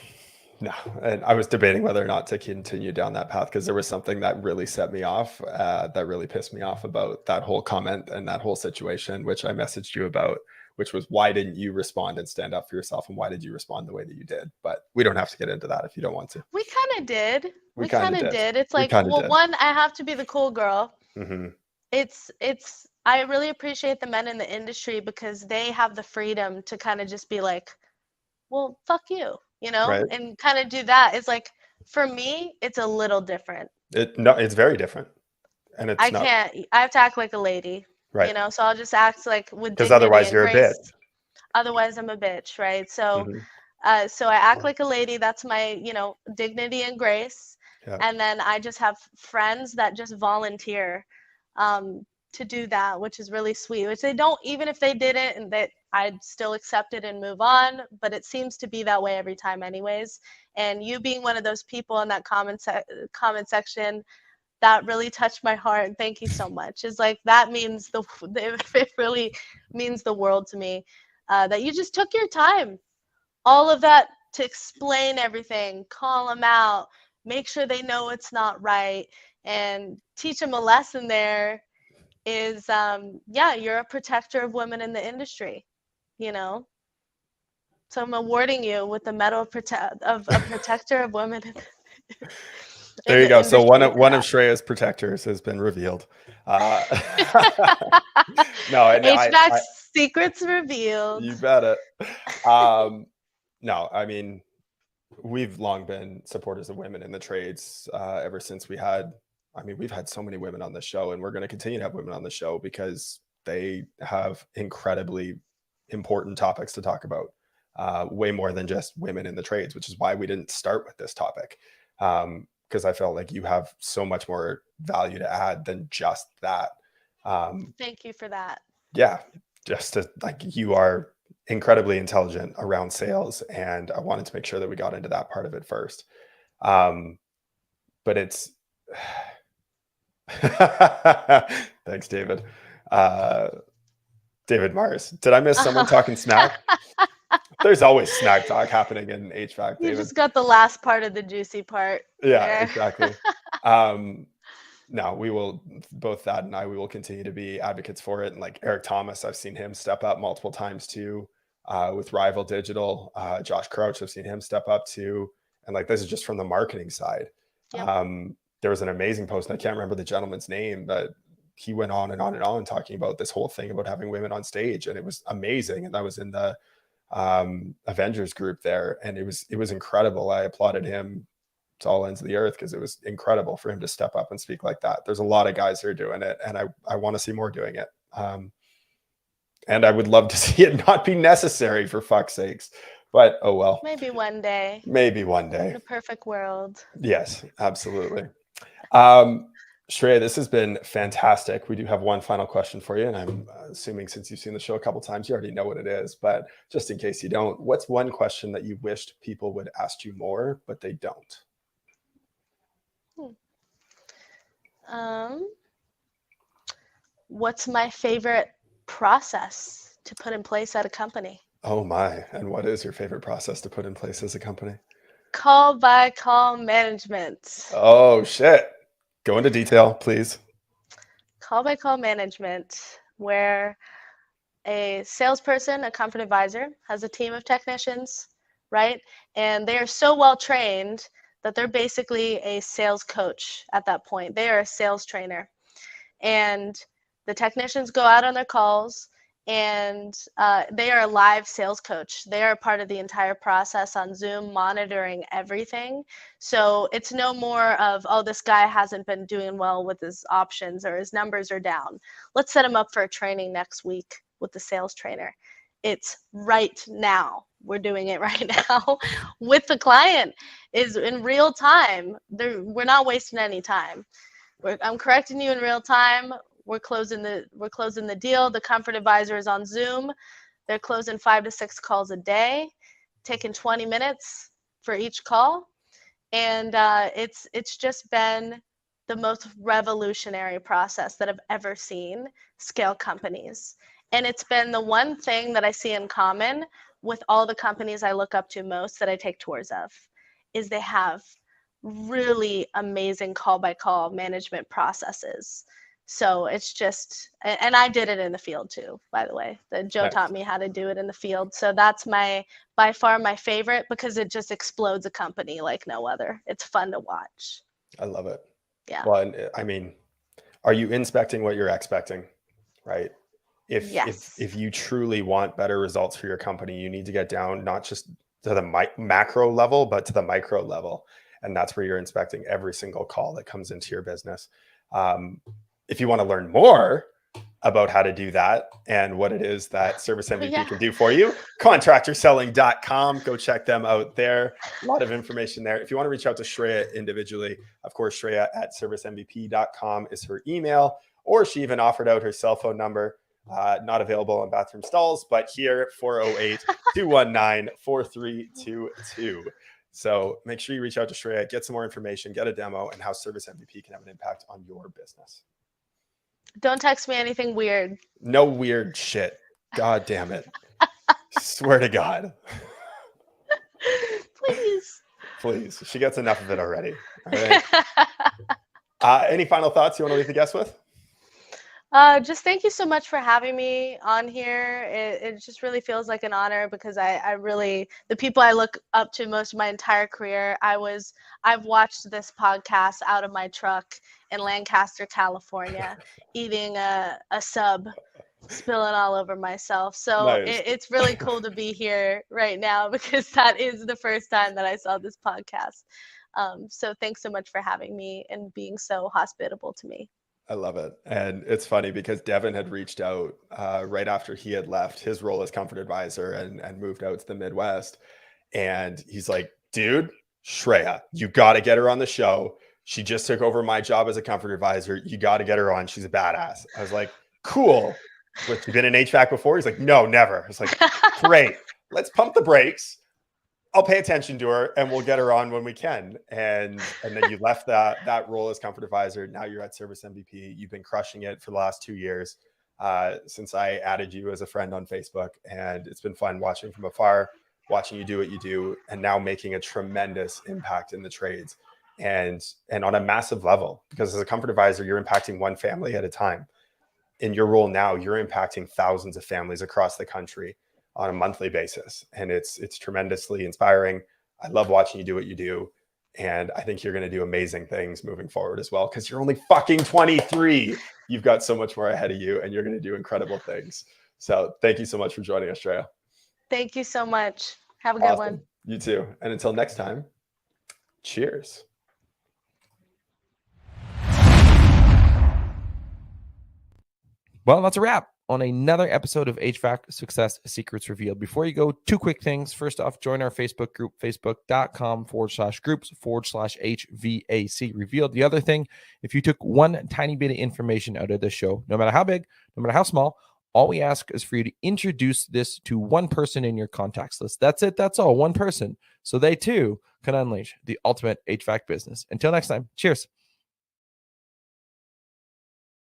A: No, and I was debating whether or not to continue down that path because there was something that really set me off, that really pissed me off about that whole comment and that whole situation, which I messaged you about, which was why didn't you respond and stand up for yourself, and why did you respond the way that you did? But we don't have to get into that if you don't want to.
D: We kind of did.
A: We kinda did.
D: It's
A: We
D: like,
A: kinda
D: well,
A: did.
D: one, I have to be the cool girl.
A: Mhm.
D: I really appreciate the men in the industry because they have the freedom to kind of just be like, well, fuck you,
A: Right.
D: and kind of do that. It's like, for me, it's a little different.
A: It's very different, and it's
D: I
A: not
D: have to act like a lady,
A: right
D: so I'll just act like with
A: because
D: dignity
A: otherwise
D: and
A: you're a bitch.
D: grace. Otherwise, I'm a bitch, right? So,
A: Mhm.
D: so I act like a lady. That's my, dignity and grace.
A: Yeah.
D: And then I just have friends that just volunteer to do that, which is really sweet. Which they don't, even if they didn't, and that I'd still accept it and move on. But it seems to be that way every time, anyways. And you being one of those people in that comment section, that really touched my heart. Thank you so much. It's like, that means it really means the world to me. That you just took your time, all of that, to explain everything, call them out, make sure they know it's not right, and teach them a lesson. There is, you're a protector of women in the industry, So I'm awarding you with the Medal of a Protector of Women
A: There
D: in
A: you
D: the
A: go. So
D: industry
A: one
D: for
A: of
D: that.
A: Shreya's protectors has been revealed. No, and
D: HVAC secrets revealed.
A: you bet it. No, I mean, we've long been supporters of women in the trades ever since we've had so many women on the show, and we're going to continue to have women on the show because they have incredibly important topics to talk about, way more than just women in the trades, which is why we didn't start with this topic. Because I felt like you have so much more value to add than just that.
D: Thank you for that.
A: Yeah, just you are incredibly intelligent around sales, and I wanted to make sure that we got into that part of it first. But it's thanks, David. David Mars. Did I miss someone talking smack? There's always smack talk happening in HVAC,
D: You
A: David.
D: just got the last part of the juicy part.
A: Yeah,
D: there.
A: exactly. No, we will, both Thad and I, we will continue to be advocates for it. And like Eric Thomas, I've seen him step up multiple times too, with Rival Digital. Josh Crouch, I've seen him step up too. And like, this is just from the marketing side.
D: Yep.
A: There was an amazing post, and I can't remember the gentleman's name, but he went on and on and on talking about this whole thing about having women on stage. And it was amazing. And that was in the Avengers group there. And it was incredible. I applauded him to all ends of the earth because it was incredible for him to step up and speak like that. There's a lot of guys who are doing it, and I want to see more doing it. And I would love to see it not be necessary, for fuck's sakes. But oh well.
D: Maybe one day.
A: Maybe one day.
D: The perfect world.
A: Yes, absolutely. Shreya, this has been fantastic. We do have one final question for you, and I'm assuming since you've seen the show a couple times, you already know what it is. But just in case you don't, what's one question that you wished people would ask you more, but they don't?
D: What's my favorite process to put in place at a company?
A: Oh my! And what is your favorite process to put in place as a company?
D: Call by call management.
A: Oh shit! Go into detail, please.
D: Call by call management, where a salesperson, a comfort advisor, has a team of technicians, right? And they are so well trained that they're basically a sales coach at that point. They are a sales trainer. And the technicians go out on their calls, and they are a live sales coach. They are part of the entire process on Zoom, monitoring everything. So it's no more of, oh, this guy hasn't been doing well with his options or his numbers are down. Let's set him up for a training next week with the sales trainer. It's right now. We're doing it right now with the client. Is in real time. We're not wasting any time. I'm correcting you in real time. We're closing the deal. The comfort advisor is on Zoom. They're closing 5 to 6 calls a day, taking 20 minutes for each call, and it's just been the most revolutionary process that I've ever seen scale companies. And it's been the one thing that I see in common with all the companies I look up to most that I take tours of, is they have really amazing call by call management processes. So it's just, and I did it in the field too, by the way. Joe
A: Nice.
D: taught me how to do it in the field. So that's by far my favorite, because it just explodes a company like no other. It's fun to watch.
A: I love it.
D: Yeah.
A: Well, and I mean, are you inspecting what you're expecting, right?
D: Yes.
A: If you truly want better results for your company, you need to get down not just to the macro level, but to the micro level. And that's where you're inspecting every single call that comes into your business. If you want to learn more about how to do that and what it is that Service MVP can do for you, contractorselling.com. Go check them out there. A lot of information there. If you want to reach out to Shreya individually, of course, Shreya at servicemvp.com is her email, or she even offered out her cell phone number. Not available in bathroom stalls, but here, 408-219-4322. So make sure you reach out to Shreya, get some more information, get a demo, and how Service MVP can have an impact on your business.
D: Don't text me anything weird.
A: No weird shit. God damn it. Swear to God.
D: Please.
A: Please. She gets enough of it already. All right. Any final thoughts you want to leave the guests with?
D: Just thank you so much for having me on here. It just really feels like an honor, because I really, the people I look up to most of my entire career, I've watched this podcast out of my truck in Lancaster, California, eating a sub, spilling all over myself. So
A: Nice.
D: it's really cool to be here right now, because that is the first time that I saw this podcast. So thanks so much for having me and being so hospitable to me.
A: I love it. And it's funny because Devin had reached out right after he had left his role as comfort advisor and moved out to the Midwest. And he's like, dude, Shreya, you got to get her on the show. She just took over my job as a comfort advisor. You got to get her on. She's a badass. I was like, cool. But you been in HVAC before? He's like, no, never. I was like, great. Let's pump the brakes. I'll pay attention to her and we'll get her on when we can. And then you left that role as comfort advisor. Now you're at Service MVP. You've been crushing it for the last 2 years since I added you as a friend on Facebook. And it's been fun watching from afar, watching you do what you do, and now making a tremendous impact in the trades and on a massive level. Because as a comfort advisor, you're impacting one family at a time. In your role now, you're impacting thousands of families across the country on a monthly basis. And it's tremendously inspiring. I love watching you do what you do. And I think you're going to do amazing things moving forward as well, because you're only fucking 23. You've got so much more ahead of you and you're going to do incredible things. So thank you so much for joining us, Shreya.
D: Thank you so much. Have a good one.
A: You too. And until next time, cheers.
E: Well, that's a wrap. on another episode of HVAC Success Secrets Revealed. Before you go, two quick things. First off, join our Facebook group, facebook.com/groups/HVAC Revealed. The other thing, if you took one tiny bit of information out of the show, no matter how big, no matter how small, all we ask is for you to introduce this to one person in your contacts list. That's it. That's all. One person. So they too can unleash the ultimate HVAC business. Until next time, cheers.